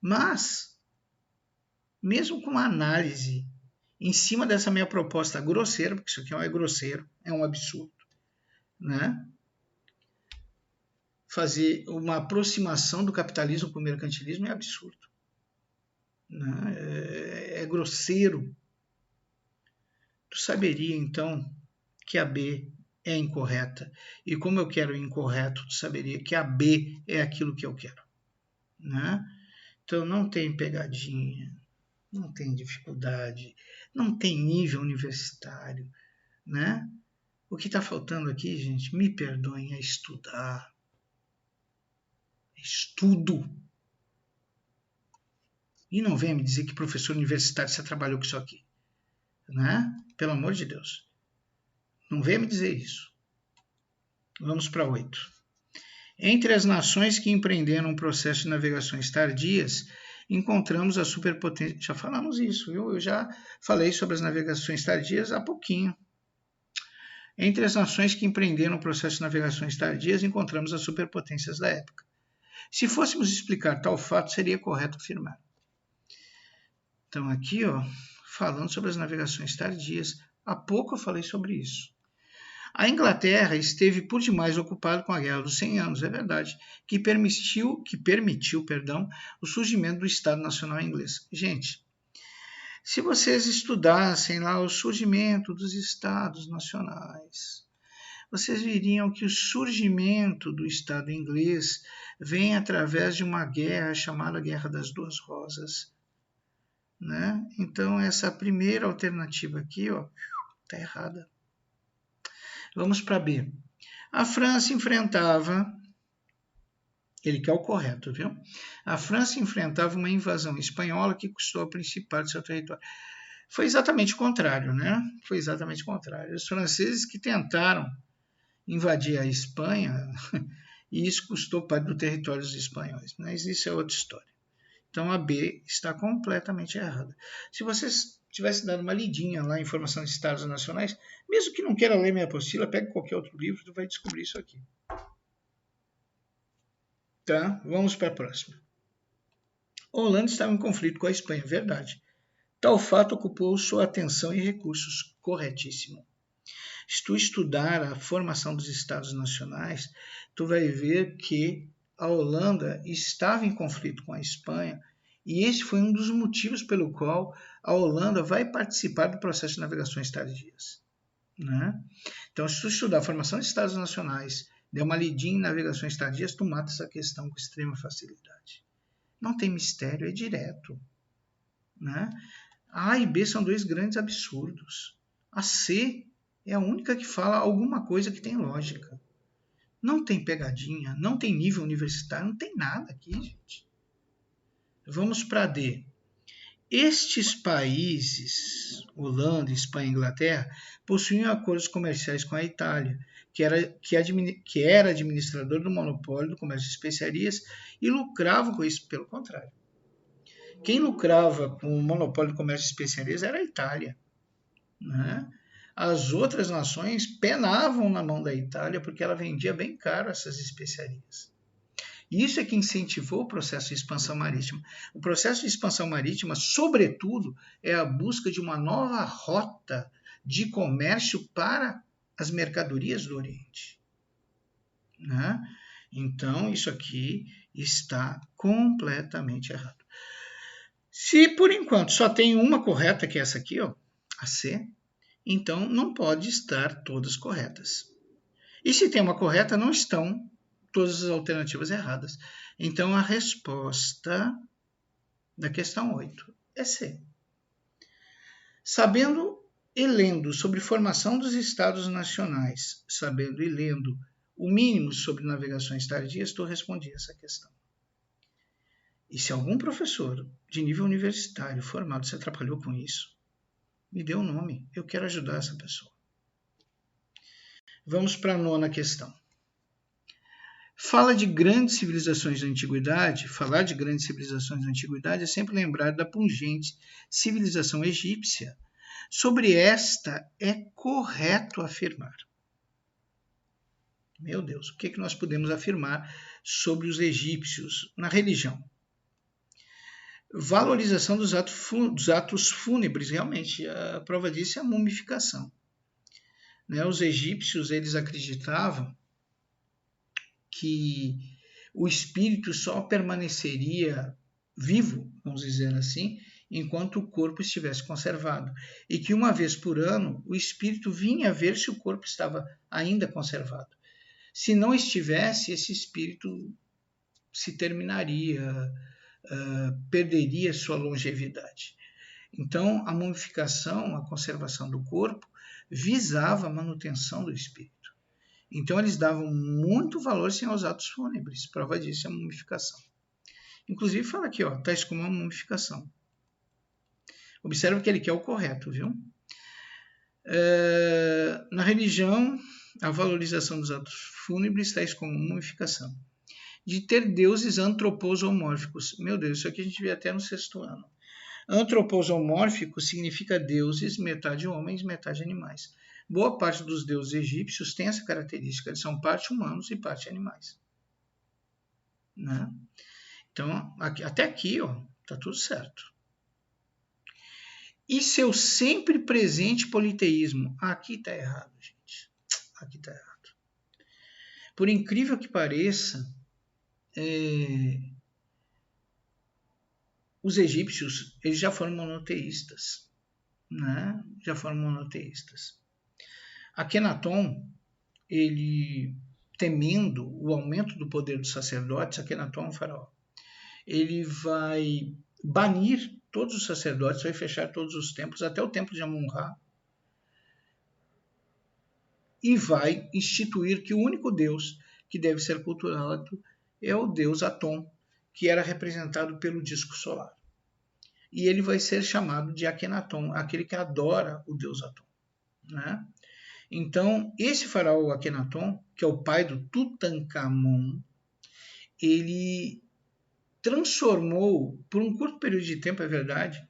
Mas, mesmo com a análise em cima dessa minha proposta grosseira, porque isso aqui é grosseiro, é um absurdo, né? Fazer uma aproximação do capitalismo para o mercantilismo é absurdo. Né? É grosseiro. Tu saberia, então, que a B é incorreta. E como eu quero o incorreto, tu saberia que a B é aquilo que eu quero. Né? Então, não tem pegadinha, não tem dificuldade, não tem nível universitário. Né? O que está faltando aqui, gente, me perdoem, é estudar. Estudo. E não venha me dizer que professor universitário você trabalhou com isso aqui. Né? Pelo amor de Deus. Não venha me dizer isso. Vamos para 8. Entre as nações que empreenderam um processo de navegações tardias, encontramos a superpotência. Já falamos isso, viu? Eu já falei sobre as navegações tardias há pouquinho. Entre as nações que empreenderam um processo de navegações tardias, encontramos as superpotências da época. Se fôssemos explicar tal fato, seria correto afirmar. Então, aqui, falando sobre as navegações tardias, há pouco eu falei sobre isso. A Inglaterra esteve por demais ocupada com a Guerra dos 100 Anos, é verdade, que permitiu, o surgimento do Estado Nacional Inglês. Gente, se vocês estudassem lá o surgimento dos Estados Nacionais, vocês veriam que o surgimento do Estado inglês vem através de uma guerra chamada Guerra das Duas Rosas, né? Então, essa primeira alternativa aqui está errada. Vamos para B. A França enfrentava, ele quer o correto, viu? A França enfrentava uma invasão espanhola que custou a principal de seu território. Foi exatamente o contrário, né? Foi exatamente o contrário. Os franceses que tentaram invadir a Espanha e isso custou parte do território dos espanhóis. Mas isso é outra história. Então a B está completamente errada. Se vocês tivessem dado uma lidinha lá em Formação de Estados Nacionais, mesmo que não queira ler minha apostila, pegue qualquer outro livro, tu vai descobrir isso aqui. Tá? Vamos para a próxima. A Holanda estava em conflito com a Espanha, verdade. Tal fato ocupou sua atenção e recursos, corretíssimo. Se tu estudar a formação dos Estados Nacionais, tu vai ver que a Holanda estava em conflito com a Espanha e esse foi um dos motivos pelo qual a Holanda vai participar do processo de navegações tardias, né? Então, se tu estudar a formação dos Estados Nacionais, der uma lidinha em navegações tardias, tu mata essa questão com extrema facilidade. Não tem mistério, é direto, né? A e B são dois grandes absurdos. A C é a única que fala alguma coisa que tem lógica. Não tem pegadinha, não tem nível universitário, não tem nada aqui, gente. Vamos para D. Estes países, Holanda, Espanha e Inglaterra, possuíam acordos comerciais com a Itália, que era administrador do monopólio do comércio de especiarias e lucrava com isso, pelo contrário. Quem lucrava com o monopólio do comércio de especiarias era a Itália, né? As outras nações penavam na mão da Itália porque ela vendia bem caro essas especiarias. Isso é que incentivou o processo de expansão marítima. O processo de expansão marítima, sobretudo, é a busca de uma nova rota de comércio para as mercadorias do Oriente, né? Então, isso aqui está completamente errado. Se, por enquanto, só tem uma correta, que é essa aqui, a C, então não pode estar todas corretas. E se tem uma correta, não estão todas as alternativas erradas. Então a resposta da questão 8 é C. Sabendo e lendo sobre formação dos Estados Nacionais, sabendo e lendo o mínimo sobre navegações tardias, tu respondi essa questão. E se algum professor de nível universitário formado se atrapalhou com isso, me dê um nome, eu quero ajudar essa pessoa. Vamos para a 9ª questão. Falar de grandes civilizações da antiguidade é sempre lembrar da pungente civilização egípcia. Sobre esta é correto afirmar. Meu Deus, o que é que nós podemos afirmar sobre os egípcios na religião? Valorização dos atos fúnebres, realmente, a prova disso é a mumificação. Os egípcios, eles acreditavam que o espírito só permaneceria vivo, vamos dizer assim, enquanto o corpo estivesse conservado. E que uma vez por ano o espírito vinha ver se o corpo estava ainda conservado. Se não estivesse, esse espírito se terminaria, perderia sua longevidade. Então, a mumificação, a conservação do corpo, visava a manutenção do espírito. Então, eles davam muito valor sim, aos atos fúnebres. Prova disso é a mumificação. Inclusive, fala aqui, tais como a mumificação. Observa que ele quer o correto, viu? Na religião, a valorização dos atos fúnebres, tais como mumificação. De ter deuses antroposomórficos. Meu Deus, isso aqui a gente vê até no 6º ano. Antroposomórfico significa deuses, metade homens, metade animais. Boa parte dos deuses egípcios tem essa característica, eles são parte humanos e parte animais. Né? Então, até aqui, está tudo certo. E seu sempre presente politeísmo? Aqui está errado, gente. Aqui está errado. Por incrível que pareça, os egípcios eles já foram monoteístas, né? Já foram monoteístas. Akenaton, ele, temendo o aumento do poder dos sacerdotes, Akenaton, o faraó, ele vai banir todos os sacerdotes, vai fechar todos os templos, até o templo de Amun-Ra, e vai instituir que o único Deus que deve ser cultuado é o Deus Aton, que era representado pelo disco solar. E ele vai ser chamado de Akenaton, aquele que adora o Deus Aton, né? Então, esse faraó Akenaton, que é o pai do Tutankhamon, ele transformou, por um curto período de tempo, é verdade,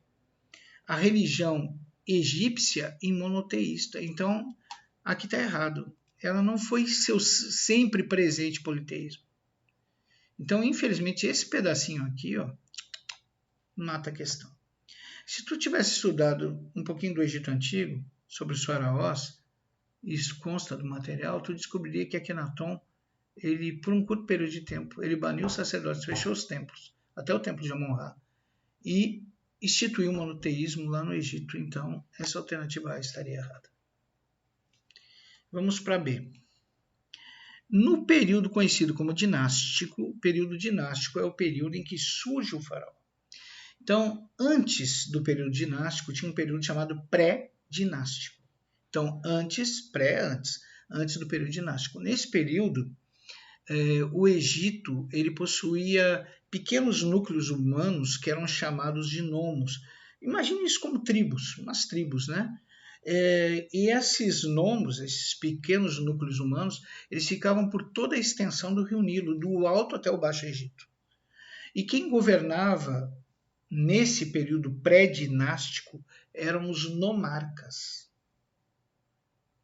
a religião egípcia em monoteísta. Então, aqui está errado. Ela não foi seu sempre presente politeísmo. Então, infelizmente, esse pedacinho aqui, ó, mata a questão. Se tu tivesse estudado um pouquinho do Egito Antigo, sobre os faraós, isso consta do material, tu descobriria que Akenaton, ele, por um curto período de tempo, ele baniu os sacerdotes, fechou os templos, até o templo de Amun-Ra, e instituiu o monoteísmo lá no Egito. Então, essa alternativa A estaria errada. Vamos para B. No período conhecido como dinástico, o período dinástico é o período em que surge o faraó. Então, antes do período dinástico, tinha um período chamado pré-dinástico. Então, antes do período dinástico. Nesse período, o Egito ele possuía pequenos núcleos humanos que eram chamados de nomos. Imagine isso como tribos, umas tribos, né? E esses nomos, esses pequenos núcleos humanos, eles ficavam por toda a extensão do Rio Nilo, do Alto até o Baixo Egito. E quem governava nesse período pré-dinástico eram os nomarcas.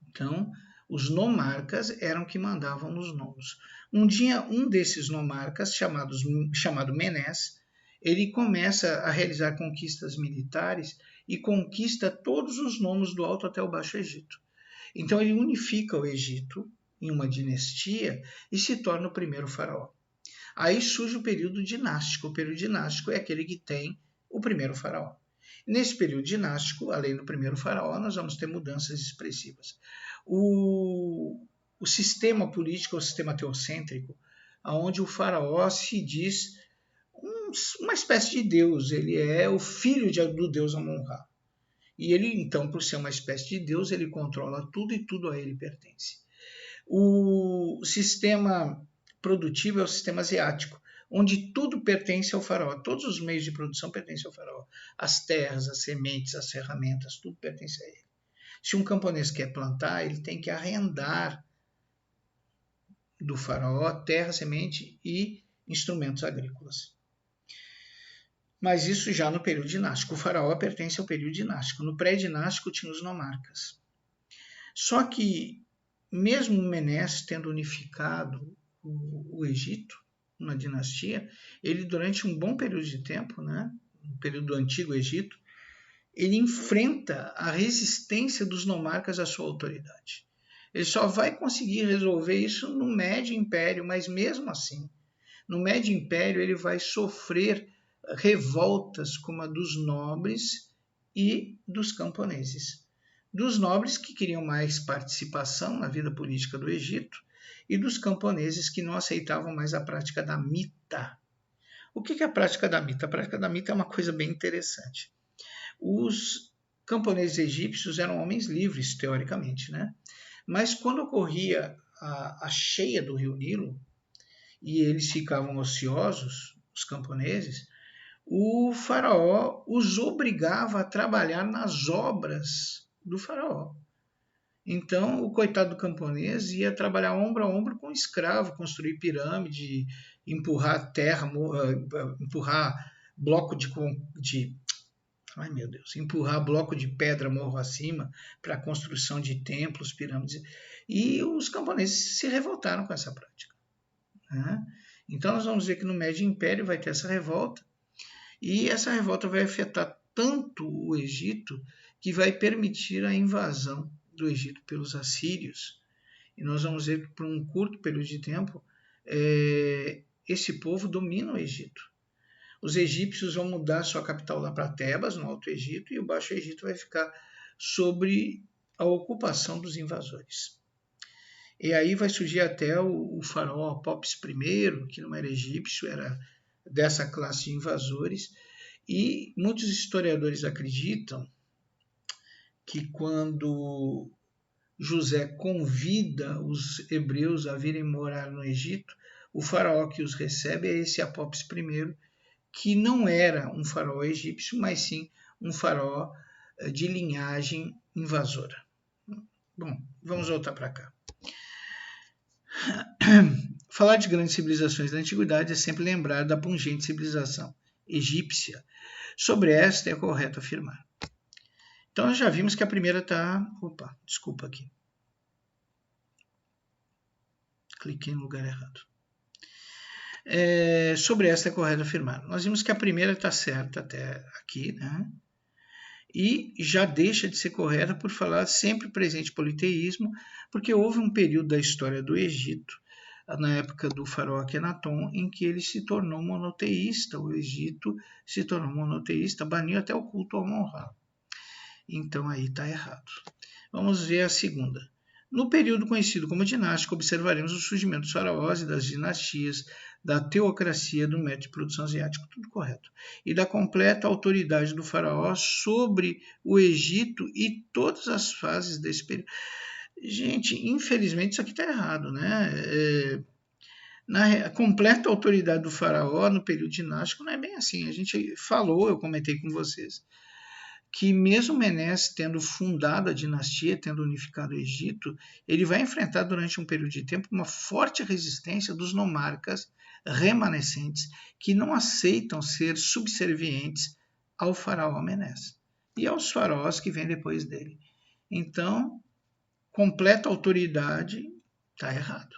Então, os nomarcas eram que mandavam nos nomos. Um dia, um desses nomarcas, chamado Menés, ele começa a realizar conquistas militares e conquista todos os nomos do Alto até o Baixo Egito. Então, ele unifica o Egito em uma dinastia e se torna o primeiro faraó. Aí surge o período dinástico. O período dinástico é aquele que tem o primeiro faraó. Nesse período dinástico, além do primeiro faraó, nós vamos ter mudanças expressivas. O sistema político é o sistema teocêntrico, onde o faraó se diz uma espécie de deus, ele é o filho do deus Amun-Ra. E ele, então, por ser uma espécie de deus, ele controla tudo e tudo a ele pertence. O sistema produtivo é o sistema asiático, onde tudo pertence ao faraó, todos os meios de produção pertencem ao faraó. As terras, as sementes, as ferramentas, tudo pertence a ele. Se um camponês quer plantar, ele tem que arrendar do faraó terra, semente e instrumentos agrícolas. Mas isso já no período dinástico. O faraó pertence ao período dinástico. No pré-dinástico tinha os nomarcas. Só que, mesmo Menés tendo unificado o Egito, uma dinastia, ele durante um bom período de tempo, né, no período do Antigo Egito, ele enfrenta a resistência dos nomarcas à sua autoridade. Ele só vai conseguir resolver isso no Médio Império, mas mesmo assim, no Médio Império ele vai sofrer revoltas como a dos nobres e dos camponeses. Dos nobres que queriam mais participação na vida política do Egito e dos camponeses que não aceitavam mais a prática da mita. O que é a prática da mita? A prática da mita é uma coisa bem interessante. Os camponeses egípcios eram homens livres, teoricamente, né? Mas quando ocorria a cheia do rio Nilo e eles ficavam ociosos, os camponeses, o faraó os obrigava a trabalhar nas obras do faraó. Então, o coitado do camponês ia trabalhar ombro a ombro com o escravo, construir pirâmide, empurrar terra, empurrar bloco empurrar bloco de pedra morro acima para a construção de templos, pirâmides. E os camponeses se revoltaram com essa prática, né? Então, nós vamos ver que no Médio Império vai ter essa revolta, e essa revolta vai afetar tanto o Egito que vai permitir a invasão do Egito pelos assírios E nós vamos ver que por um curto período de tempo, esse povo domina o Egito. Os egípcios vão mudar sua capital lá para Tebas, no Alto Egito, e o Baixo Egito vai ficar sobre a ocupação dos invasores. E aí vai surgir até o faraó Apopis I, que não era egípcio, era dessa classe de invasores, e muitos historiadores acreditam que quando José convida os hebreus a virem morar no Egito, o faraó que os recebe é esse Apopis I, que não era um faraó egípcio, mas sim um faraó de linhagem invasora. Bom, vamos voltar para cá. Falar de grandes civilizações da antiguidade é sempre lembrar da pungente civilização egípcia. Sobre esta é correto afirmar. Então, nós já vimos que a primeira está... Opa, desculpa aqui. Cliquei no lugar errado. Sobre esta é correto afirmar. Nós vimos que a primeira está certa até aqui, né? E já deixa de ser correta por falar sempre presente politeísmo, porque houve um período da história do Egito, na época do faraó Akenaton, em que ele se tornou monoteísta. O Egito se tornou monoteísta, baniu até o culto ao Amon-Ra. Então aí está errado. Vamos ver a segunda. No período conhecido como dinástico, observaremos o surgimento dos faraós e das dinastias, da teocracia, do método de produção asiático, tudo correto, e da completa autoridade do faraó sobre o Egito e todas as fases desse período. Gente, infelizmente isso aqui está errado, né? A completa autoridade do faraó no período dinástico não é bem assim. A gente falou, eu comentei com vocês, que mesmo Menes tendo fundado a dinastia, tendo unificado o Egito, ele vai enfrentar durante um período de tempo uma forte resistência dos nomarcas remanescentes que não aceitam ser subservientes ao faraó Menes e aos faraós que vêm depois dele. Então, completa autoridade está errado.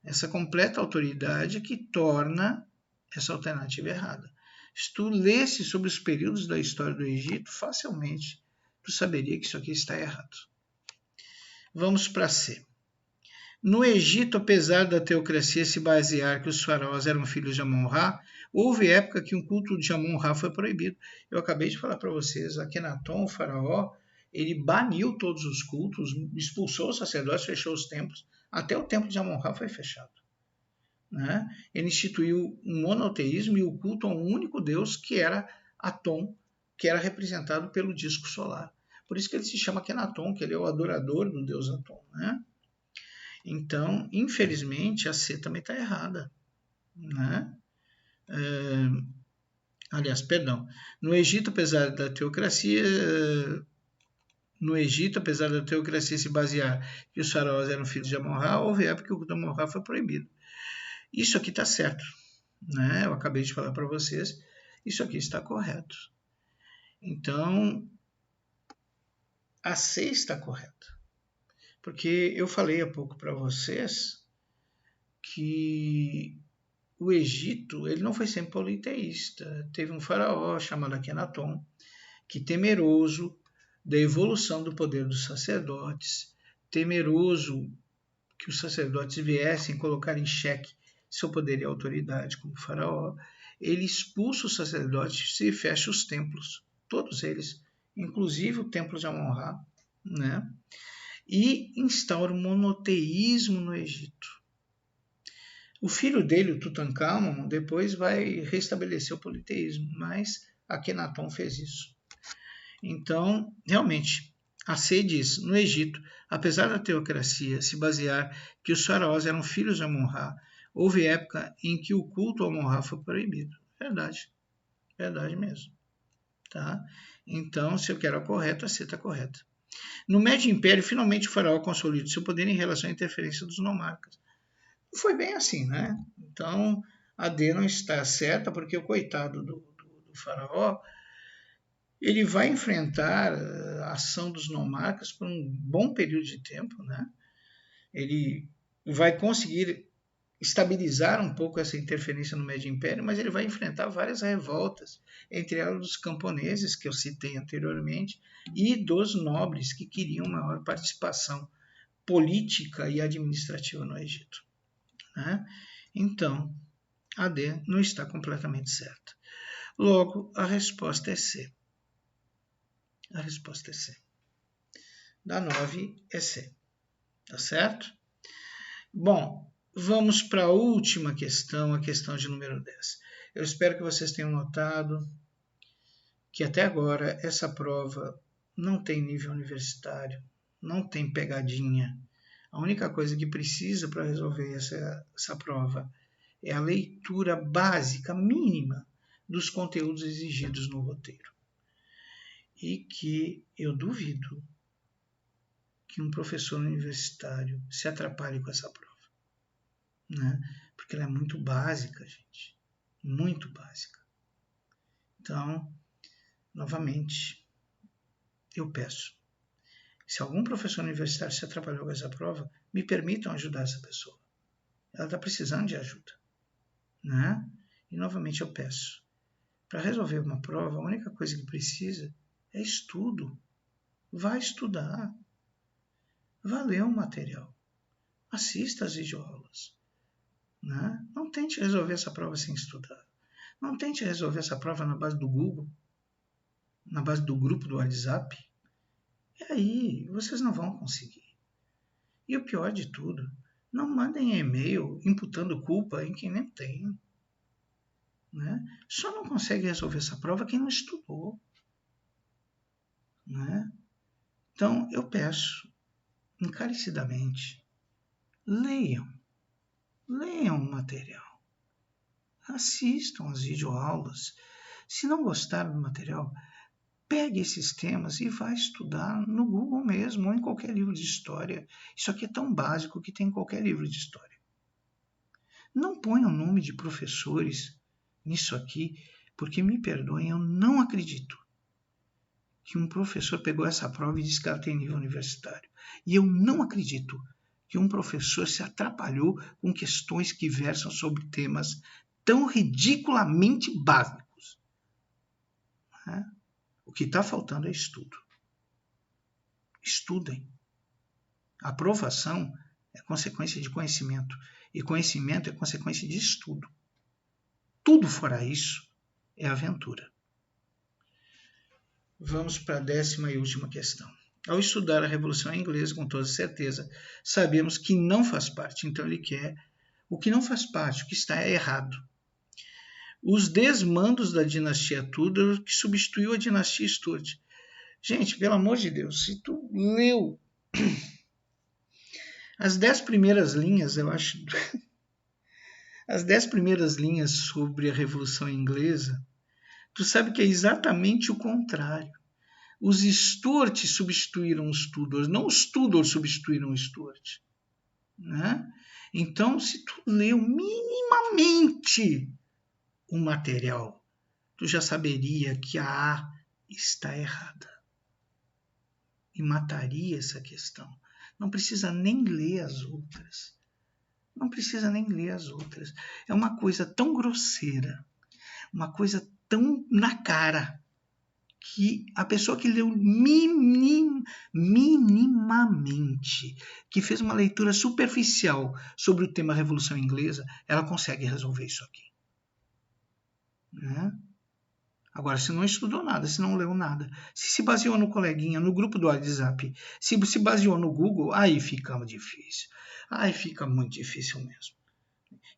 Essa completa autoridade que torna essa alternativa errada. Se tu lesse sobre os períodos da história do Egito, facilmente tu saberia que isso aqui está errado. Vamos para C. No Egito, apesar da teocracia se basear que os faraós eram filhos de Amon-Ra, houve época que um culto de Amon-Ra foi proibido. Eu acabei de falar para vocês, Akenaton, o faraó, ele baniu todos os cultos, expulsou os sacerdotes, fechou os templos, até o templo de Amon-Ra foi fechado. Né? Ele instituiu um monoteísmo e o culto a um único Deus, que era Aton, que era representado pelo disco solar. Por isso que ele se chama Akenaton, que ele é o adorador do Deus Aton. Né? Então, infelizmente, a C também está errada. Né? Aliás, perdão. No Egito, apesar da teocracia se basear que os faraós eram filhos de Amon-Ra, houve época que o culto a Amon-Ra foi proibido. Isso aqui está certo, né? Eu acabei de falar para vocês, isso aqui está correto. Então, a C está correta. Porque eu falei há pouco para vocês que o Egito ele não foi sempre politeísta. Teve um faraó chamado Akenaton, que temeroso da evolução do poder dos sacerdotes, temeroso que os sacerdotes viessem colocar em xeque seu poder e autoridade como faraó, ele expulsa os sacerdotes e fecha os templos, todos eles, inclusive o templo de Amon-Ra, né? E instaura o monoteísmo no Egito. O filho dele, o Tutankhamon, depois vai restabelecer o politeísmo, mas Akenaton fez isso. Então, realmente, a C diz, no Egito, apesar da teocracia se basear que os faraós eram filhos de Amon-Ra, houve época em que o culto ao Amon-Ra foi proibido. Verdade. Verdade mesmo. Tá? Então, se eu quero a correta, a C está correta. No Médio Império, finalmente o faraó consolida seu poder em relação à interferência dos nomarcas. Não foi bem assim, né? Então, a D não está certa, porque o coitado do faraó, ele vai enfrentar a ação dos nomarcas por um bom período de tempo, né? Ele vai conseguir estabilizar um pouco essa interferência no Médio Império, mas ele vai enfrentar várias revoltas, entre elas dos camponeses, que eu citei anteriormente, e dos nobres, que queriam maior participação política e administrativa no Egito. Né? Então, a D não está completamente certa. Logo, a resposta é C. A resposta é C. Da 9 é C. Tá certo? Bom, vamos para a última questão, a questão de número 10. Eu espero que vocês tenham notado que até agora essa prova não tem nível universitário, não tem pegadinha. A única coisa que precisa para resolver essa prova é a leitura básica, mínima, dos conteúdos exigidos no roteiro. E que eu duvido que um professor universitário se atrapalhe com essa prova, né? Porque ela é muito básica, gente, muito básica. Então, novamente, eu peço, se algum professor universitário se atrapalhou com essa prova, me permitam ajudar essa pessoa. Ela está precisando de ajuda, né? E novamente eu peço, para resolver uma prova, a única coisa que precisa é estudo. Vai estudar. Vá ler o material. Assista às videoaulas. Né? Não tente resolver essa prova sem estudar. Não tente resolver essa prova na base do Google, na base do grupo do WhatsApp. E aí, vocês não vão conseguir. E o pior de tudo, não mandem e-mail imputando culpa em quem nem tem. Né? Só não consegue resolver essa prova quem não estudou. Né? Então, eu peço, encarecidamente, leiam o material, assistam às videoaulas. Se não gostaram do material, pegue esses temas e vá estudar no Google mesmo ou em qualquer livro de história. Isso aqui é tão básico que tem em qualquer livro de história. Não ponham o nome de professores nisso aqui, porque me perdoem, eu não acredito que um professor pegou essa prova e disse que ela tem nível universitário. E eu não acredito que um professor se atrapalhou com questões que versam sobre temas tão ridiculamente básicos. Né? O que está faltando é estudo. Estudem. A aprovação é consequência de conhecimento. E conhecimento é consequência de estudo. Tudo fora isso é aventura. Vamos para a 10ª e última questão. Ao estudar a Revolução Inglesa, com toda certeza, sabemos que não faz parte. Então ele quer o que não faz parte, o que está errado. Os desmandos da dinastia Tudor, que substituiu a dinastia Stuart. Gente, pelo amor de Deus, se tu leu as 10 primeiras linhas, eu acho, as 10 primeiras linhas sobre a Revolução Inglesa, tu sabe que é exatamente o contrário. Os Stuart substituíram os Tudors, não os Tudors substituíram os Stuart. Né? Então, se tu leu minimamente o material, tu já saberia que a A está errada. E mataria essa questão. Não precisa nem ler as outras. Não precisa nem ler as outras. É uma coisa tão grosseira, uma coisa tão na cara, que a pessoa que leu minimamente, que fez uma leitura superficial sobre o tema Revolução Inglesa, ela consegue resolver isso aqui. Né? Agora, se não estudou nada, se não leu nada, se baseou no coleguinha, no grupo do WhatsApp, se baseou no Google, aí fica difícil. Aí fica muito difícil mesmo.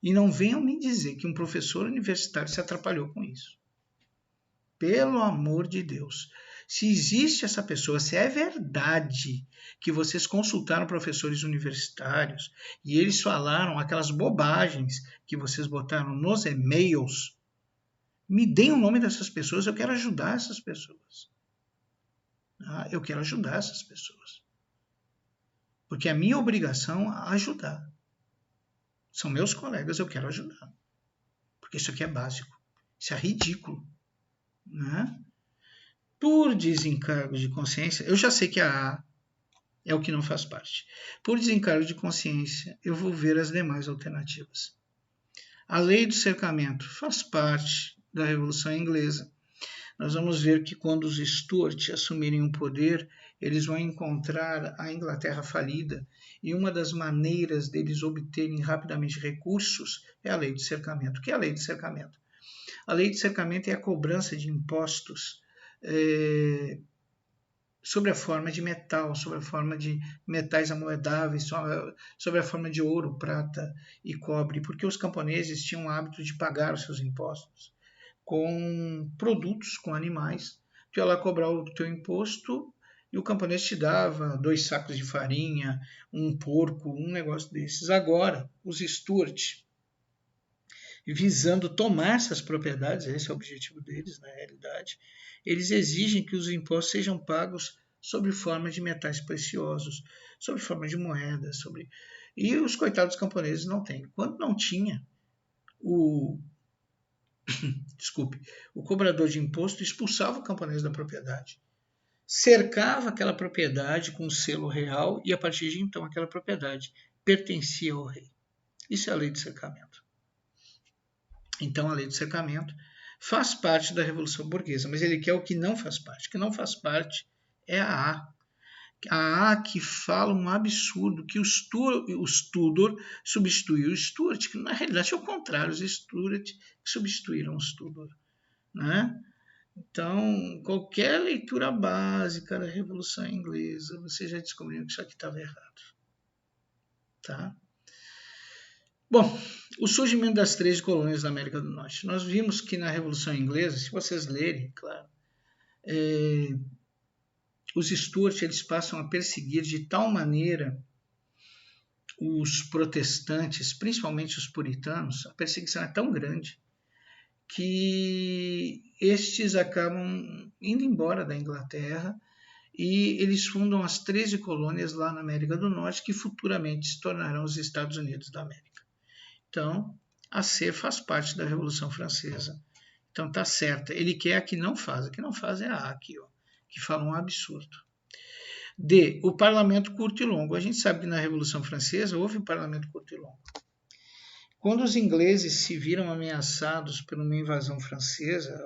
E não venham me dizer que um professor universitário se atrapalhou com isso. Pelo amor de Deus. Se existe essa pessoa, se é verdade que vocês consultaram professores universitários e eles falaram aquelas bobagens que vocês botaram nos e-mails, me deem o nome dessas pessoas, eu quero ajudar essas pessoas. Eu quero ajudar essas pessoas. Porque é minha obrigação ajudar. São meus colegas, eu quero ajudar. Porque isso aqui é básico. Isso é ridículo. Né? Por desencargo de consciência, eu já sei que a A é o que não faz parte. Por desencargo de consciência, eu vou ver as demais alternativas. A lei do cercamento faz parte da Revolução Inglesa. Nós vamos ver que quando os Stuart assumirem o poder, eles vão encontrar a Inglaterra falida e uma das maneiras deles obterem rapidamente recursos é a lei de cercamento. O que é a lei de cercamento? A lei de cercamento é a cobrança de impostos sobre a forma de metal, sobre a forma de metais amoedáveis, sobre a forma de ouro, prata e cobre, porque os camponeses tinham o hábito de pagar os seus impostos com produtos, com animais. Tu ia lá cobrar o teu imposto e o camponês te dava 2 sacos de farinha, um porco, um negócio desses. Agora, os Stuart, visando tomar essas propriedades, esse é o objetivo deles, na realidade, eles exigem que os impostos sejam pagos sob forma de metais preciosos, sob forma de moedas, e os coitados camponeses não têm. Quando não tinha, o cobrador de imposto expulsava o camponês da propriedade, cercava aquela propriedade com o selo real e a partir de então aquela propriedade pertencia ao rei. Isso é a lei de cercamento. Então, a lei do cercamento faz parte da Revolução Burguesa, mas ele quer o que não faz parte. O que não faz parte é a A. A A que fala um absurdo, que os Tudor substituiu o Stuart, que na realidade é o contrário, os Stuart que substituíram os Tudor. Né? Então, qualquer leitura básica da Revolução Inglesa, você já descobriu que isso aqui estava errado. Tá? Bom, o surgimento das 13 colônias da América do Norte. Nós vimos que na Revolução Inglesa, se vocês lerem, claro, os Stuart eles passam a perseguir de tal maneira os protestantes, principalmente os puritanos, a perseguição é tão grande que estes acabam indo embora da Inglaterra e eles fundam as 13 colônias lá na América do Norte, que futuramente se tornarão os Estados Unidos da América. Então, a C faz parte da Revolução Francesa. Então, tá certa. Ele quer a que não faz. A que não faz é a A aqui, ó, que fala um absurdo. D, o parlamento curto e longo. A gente sabe que na Revolução Francesa houve um parlamento curto e longo. Quando os ingleses se viram ameaçados por uma invasão francesa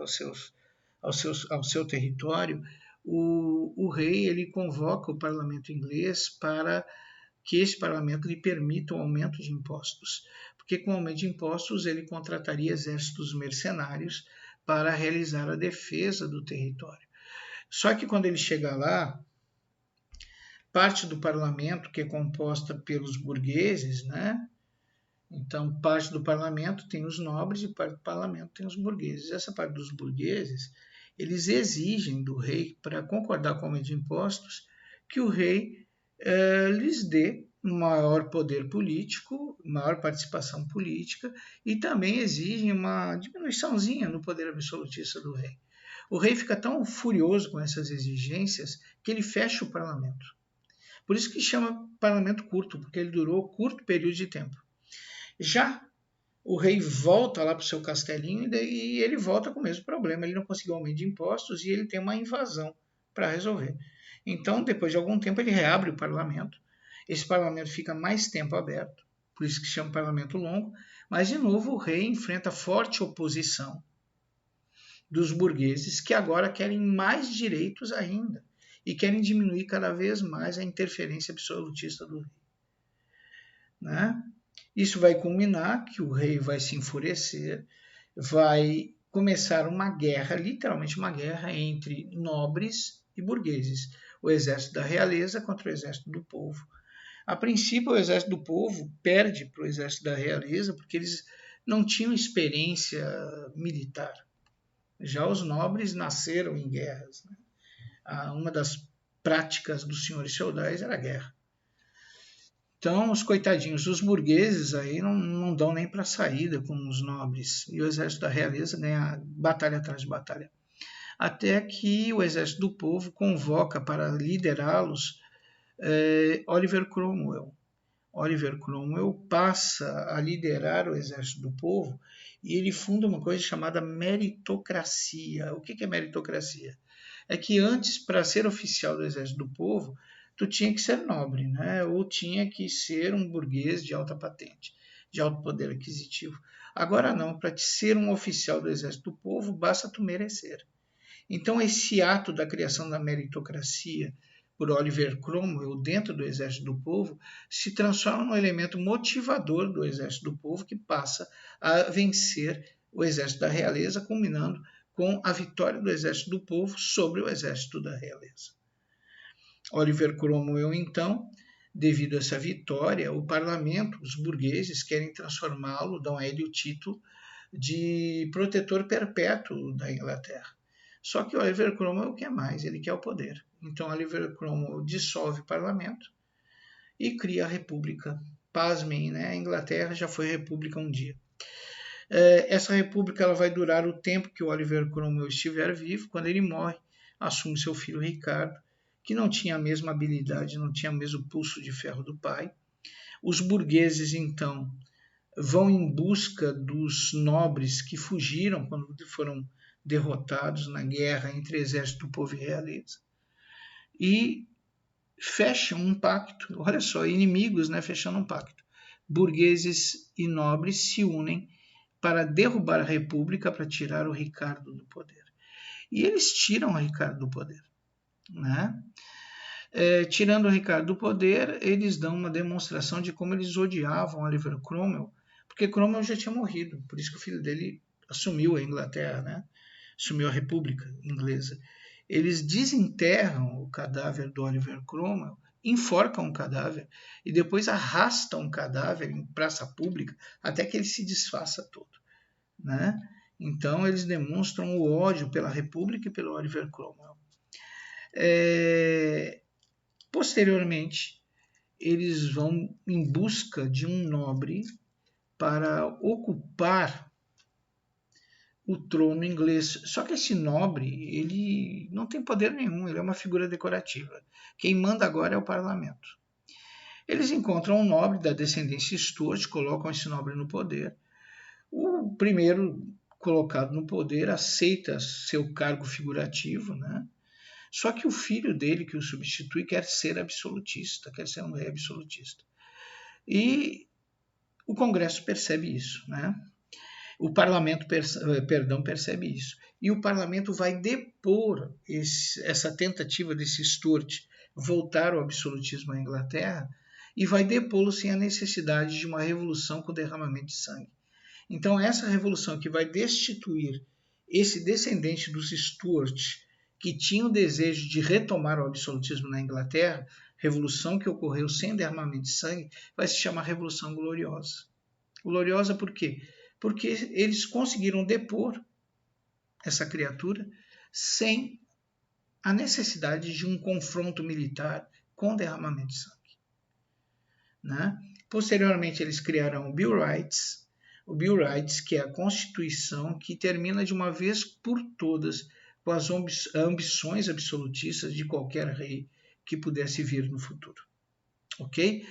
ao seu território, o rei ele convoca o parlamento inglês para que esse parlamento lhe permita o aumento de impostos, porque com o aumento de impostos ele contrataria exércitos mercenários para realizar a defesa do território. Só que quando ele chega lá, parte do parlamento, que é composta pelos burgueses, né? Então, parte do parlamento tem os nobres e parte do parlamento tem os burgueses. Essa parte dos burgueses, eles exigem do rei, para concordar com o aumento de impostos, que o rei lhes dê maior poder político, maior participação política e também exigem uma diminuiçãozinha no poder absolutista do rei. O rei fica tão furioso com essas exigências que ele fecha o parlamento. Por isso que chama parlamento curto, porque ele durou curto período de tempo. Já o rei volta lá para o seu castelinho e ele volta com o mesmo problema. Ele não conseguiu aumento de impostos e ele tem uma invasão para resolver. Então, depois de algum tempo, ele reabre o parlamento. Esse parlamento fica mais tempo aberto, por isso que chama parlamento longo. Mas, de novo, o rei enfrenta forte oposição dos burgueses, que agora querem mais direitos ainda e querem diminuir cada vez mais a interferência absolutista do rei. Né? Isso vai culminar que o rei vai se enfurecer, vai começar uma guerra, literalmente uma guerra entre nobres e burgueses, o exército da realeza contra o exército do povo. A princípio, o exército do povo perde para o exército da realeza porque eles não tinham experiência militar. Já os nobres nasceram em guerras. Né? Uma das práticas dos senhores feudais era a guerra. Então, os coitadinhos, os burgueses aí não dão nem para saída com os nobres. E o exército da realeza ganha batalha atrás de batalha. Até que o exército do povo convoca para liderá-los Oliver Cromwell. Oliver Cromwell passa a liderar o exército do povo e ele funda uma coisa chamada meritocracia. O que é meritocracia? É que antes, para ser oficial do exército do povo, tu tinha que ser nobre, né? Ou tinha que ser um burguês de alta patente, de alto poder aquisitivo. Agora não, para ser um oficial do exército do povo, basta tu merecer. Então esse ato da criação da meritocracia por Oliver Cromwell dentro do Exército do Povo se transforma num elemento motivador do Exército do Povo que passa a vencer o Exército da Realeza, culminando com a vitória do Exército do Povo sobre o Exército da Realeza. Oliver Cromwell, então, devido a essa vitória, o parlamento, os burgueses, querem transformá-lo, dão a ele o título de protetor perpétuo da Inglaterra. Só que Oliver Cromwell quer mais, ele quer o poder. Então Oliver Cromwell dissolve o parlamento e cria a república. Pasmem, né? A Inglaterra já foi república um dia. Essa república ela vai durar o tempo que o Oliver Cromwell estiver vivo. Quando ele morre, assume seu filho Ricardo, que não tinha a mesma habilidade, não tinha o mesmo pulso de ferro do pai. Os burgueses, então, vão em busca dos nobres que fugiram quando foram derrotados na guerra entre Exército do Povo e Realeza. E fecham um pacto, olha só, inimigos, né, fechando um pacto. Burgueses e nobres se unem para derrubar a República, para tirar o Ricardo do poder. E eles tiram o Ricardo do poder, né? Tirando o Ricardo do poder, eles dão uma demonstração de como eles odiavam Oliver Cromwell, porque Cromwell já tinha morrido, por isso que o filho dele assumiu a Inglaterra, né? Assumiu a República Inglesa. Eles desenterram o cadáver do Oliver Cromwell, enforcam o cadáver e depois arrastam o cadáver em praça pública até que ele se desfaça todo, né? Então eles demonstram o ódio pela República e pelo Oliver Cromwell. Posteriormente, eles vão em busca de um nobre para ocupar o trono inglês. Só que esse nobre, ele não tem poder nenhum, ele é uma figura decorativa. Quem manda agora é o parlamento. Eles encontram um nobre da descendência Stuart, colocam esse nobre no poder. O primeiro colocado no poder aceita seu cargo figurativo, né? Só que o filho dele, que o substitui, quer ser absolutista, quer ser um rei absolutista. E o Congresso percebe isso, né? O parlamento percebe isso. E o parlamento vai depor essa tentativa desse Stuart voltar ao absolutismo na Inglaterra e vai depô-lo sem a necessidade de uma revolução com derramamento de sangue. Então, essa revolução que vai destituir esse descendente dos Stuart, que tinha o desejo de retomar o absolutismo na Inglaterra, revolução que ocorreu sem derramamento de sangue, vai se chamar Revolução Gloriosa. Gloriosa por quê? Porque eles conseguiram depor essa criatura sem a necessidade de um confronto militar com derramamento de sangue, né? Posteriormente, eles criaram o Bill Rights, que é a Constituição que termina de uma vez por todas com as ambições absolutistas de qualquer rei que pudesse vir no futuro. Ok?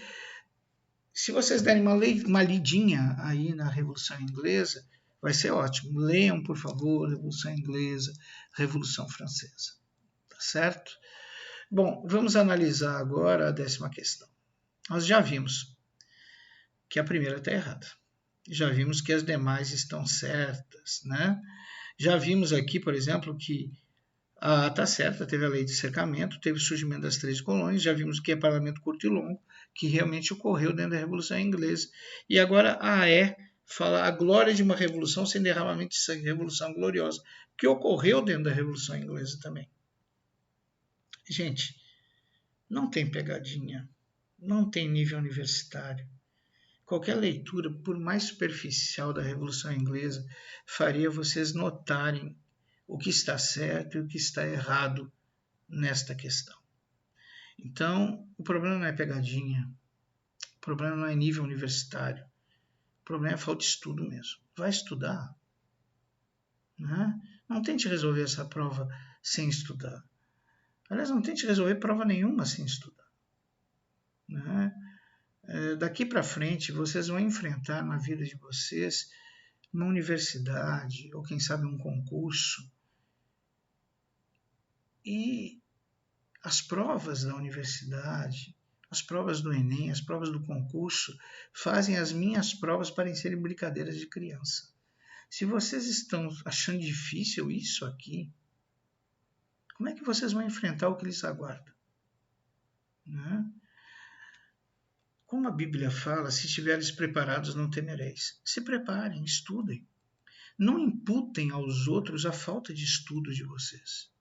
Se vocês derem uma lidinha aí na Revolução Inglesa, vai ser ótimo. Leiam, por favor, Revolução Inglesa, Revolução Francesa. Tá certo? Bom, vamos analisar agora a 10ª questão. Nós já vimos que a primeira está errada. Já vimos que as demais estão certas, né? Já vimos aqui, por exemplo, que está certa, teve a lei de cercamento, teve o surgimento das 3 colônias, já vimos que é parlamento curto e longo, que realmente ocorreu dentro da Revolução Inglesa. E agora a fala a glória de uma revolução sem derramamento de sangue, revolução gloriosa, que ocorreu dentro da Revolução Inglesa também. Gente, não tem pegadinha, não tem nível universitário. Qualquer leitura, por mais superficial da Revolução Inglesa, faria vocês notarem o que está certo e o que está errado nesta questão. Então, o problema não é pegadinha, o problema não é nível universitário, o problema é falta de estudo mesmo. Vai estudar, né? Não tente resolver essa prova sem estudar. Aliás, não tente resolver prova nenhuma sem estudar, né? Daqui para frente, vocês vão enfrentar na vida de vocês uma universidade ou quem sabe um concurso. E as provas da universidade, as provas do Enem, as provas do concurso fazem as minhas provas parecerem brincadeiras de criança. Se vocês estão achando difícil isso aqui, como é que vocês vão enfrentar o que lhes aguarda? né? Como a Bíblia fala, se estiveres preparados, não temereis. Se preparem, estudem. Não imputem aos outros a falta de estudo de vocês.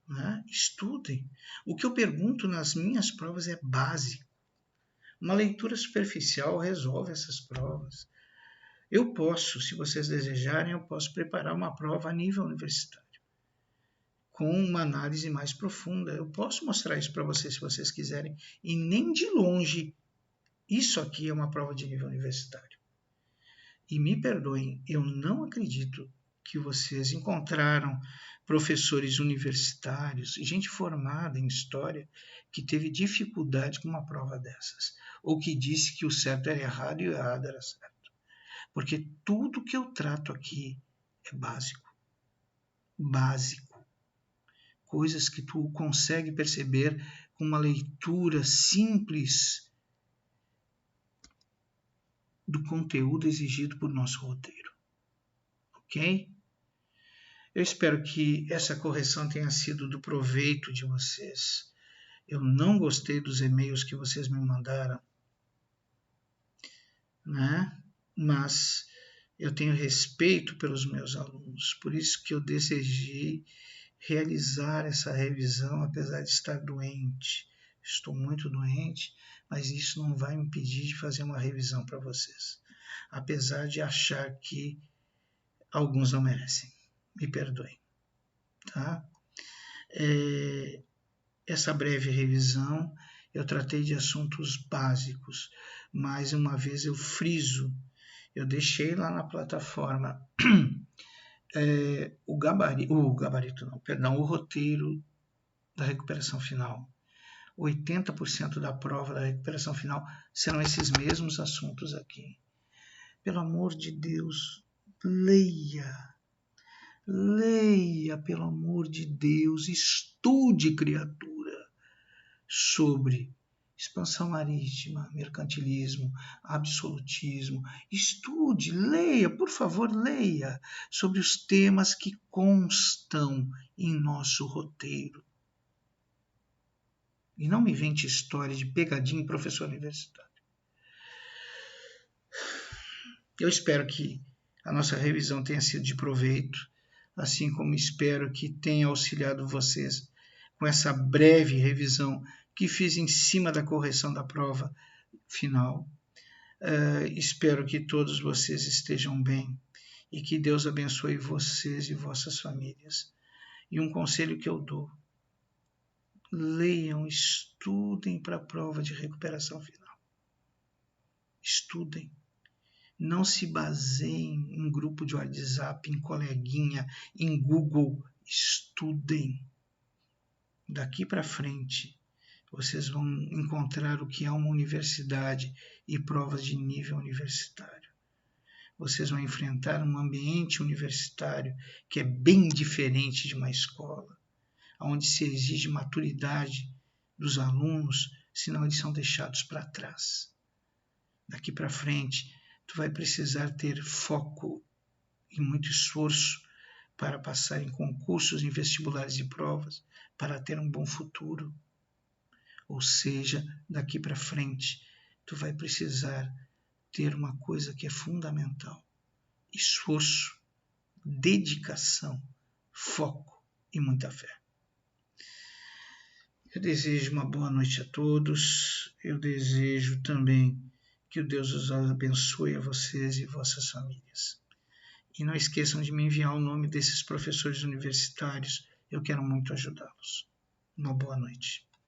Né? Estudem. O que eu pergunto nas minhas provas é básico. Uma leitura superficial resolve essas provas. Eu posso, se vocês desejarem, eu posso preparar uma prova a nível universitário, com uma análise mais profunda. Eu posso mostrar isso para vocês, se vocês quiserem, e nem de longe isso aqui é uma prova de nível universitário. E me perdoem, eu não acredito que vocês encontraram professores universitários, gente formada em história, que teve dificuldade com uma prova dessas, ou que disse que o certo era errado e o errado era certo. Porque tudo que eu trato aqui é básico. Básico. Coisas que tu consegue perceber com uma leitura simples do conteúdo exigido por nosso roteiro. Ok? Eu espero que essa correção tenha sido do proveito de vocês. Eu não gostei dos e-mails que vocês me mandaram, né? Mas eu tenho respeito pelos meus alunos, por isso que eu desejei realizar essa revisão, apesar de estar doente. Estou muito doente, mas isso não vai me impedir de fazer uma revisão para vocês, apesar de achar que alguns não merecem. Me perdoem, tá? Essa breve revisão eu tratei de assuntos básicos, mais uma vez eu friso, eu deixei lá na plataforma o roteiro da recuperação final. 80% da prova da recuperação final serão esses mesmos assuntos aqui. Pelo amor de Deus, leia. Leia, pelo amor de Deus, estude, criatura, sobre expansão marítima, mercantilismo, absolutismo. Estude, leia, por favor, leia sobre os temas que constam em nosso roteiro. E não me invente história de pegadinha em professor universitário. Eu espero que a nossa revisão tenha sido de proveito, assim como espero que tenha auxiliado vocês com essa breve revisão que fiz em cima da correção da prova final. Espero que todos vocês estejam bem e que Deus abençoe vocês e vossas famílias. E um conselho que eu dou: leiam, estudem para a prova de recuperação final. Estudem. Não se baseiem em grupo de WhatsApp, em coleguinha, em Google. Estudem. Daqui para frente, vocês vão encontrar o que é uma universidade e provas de nível universitário. Vocês vão enfrentar um ambiente universitário que é bem diferente de uma escola, onde se exige maturidade dos alunos, senão eles são deixados para trás. Daqui para frente, tu vai precisar ter foco e muito esforço para passar em concursos, em vestibulares e provas, para ter um bom futuro. Ou seja, daqui para frente, tu vai precisar ter uma coisa que é fundamental: esforço, dedicação, foco e muita fé. Eu desejo uma boa noite a todos. Eu desejo também que o Deus os abençoe a vocês e vossas famílias. E não esqueçam de me enviar o nome desses professores universitários. Eu quero muito ajudá-los. Uma boa noite.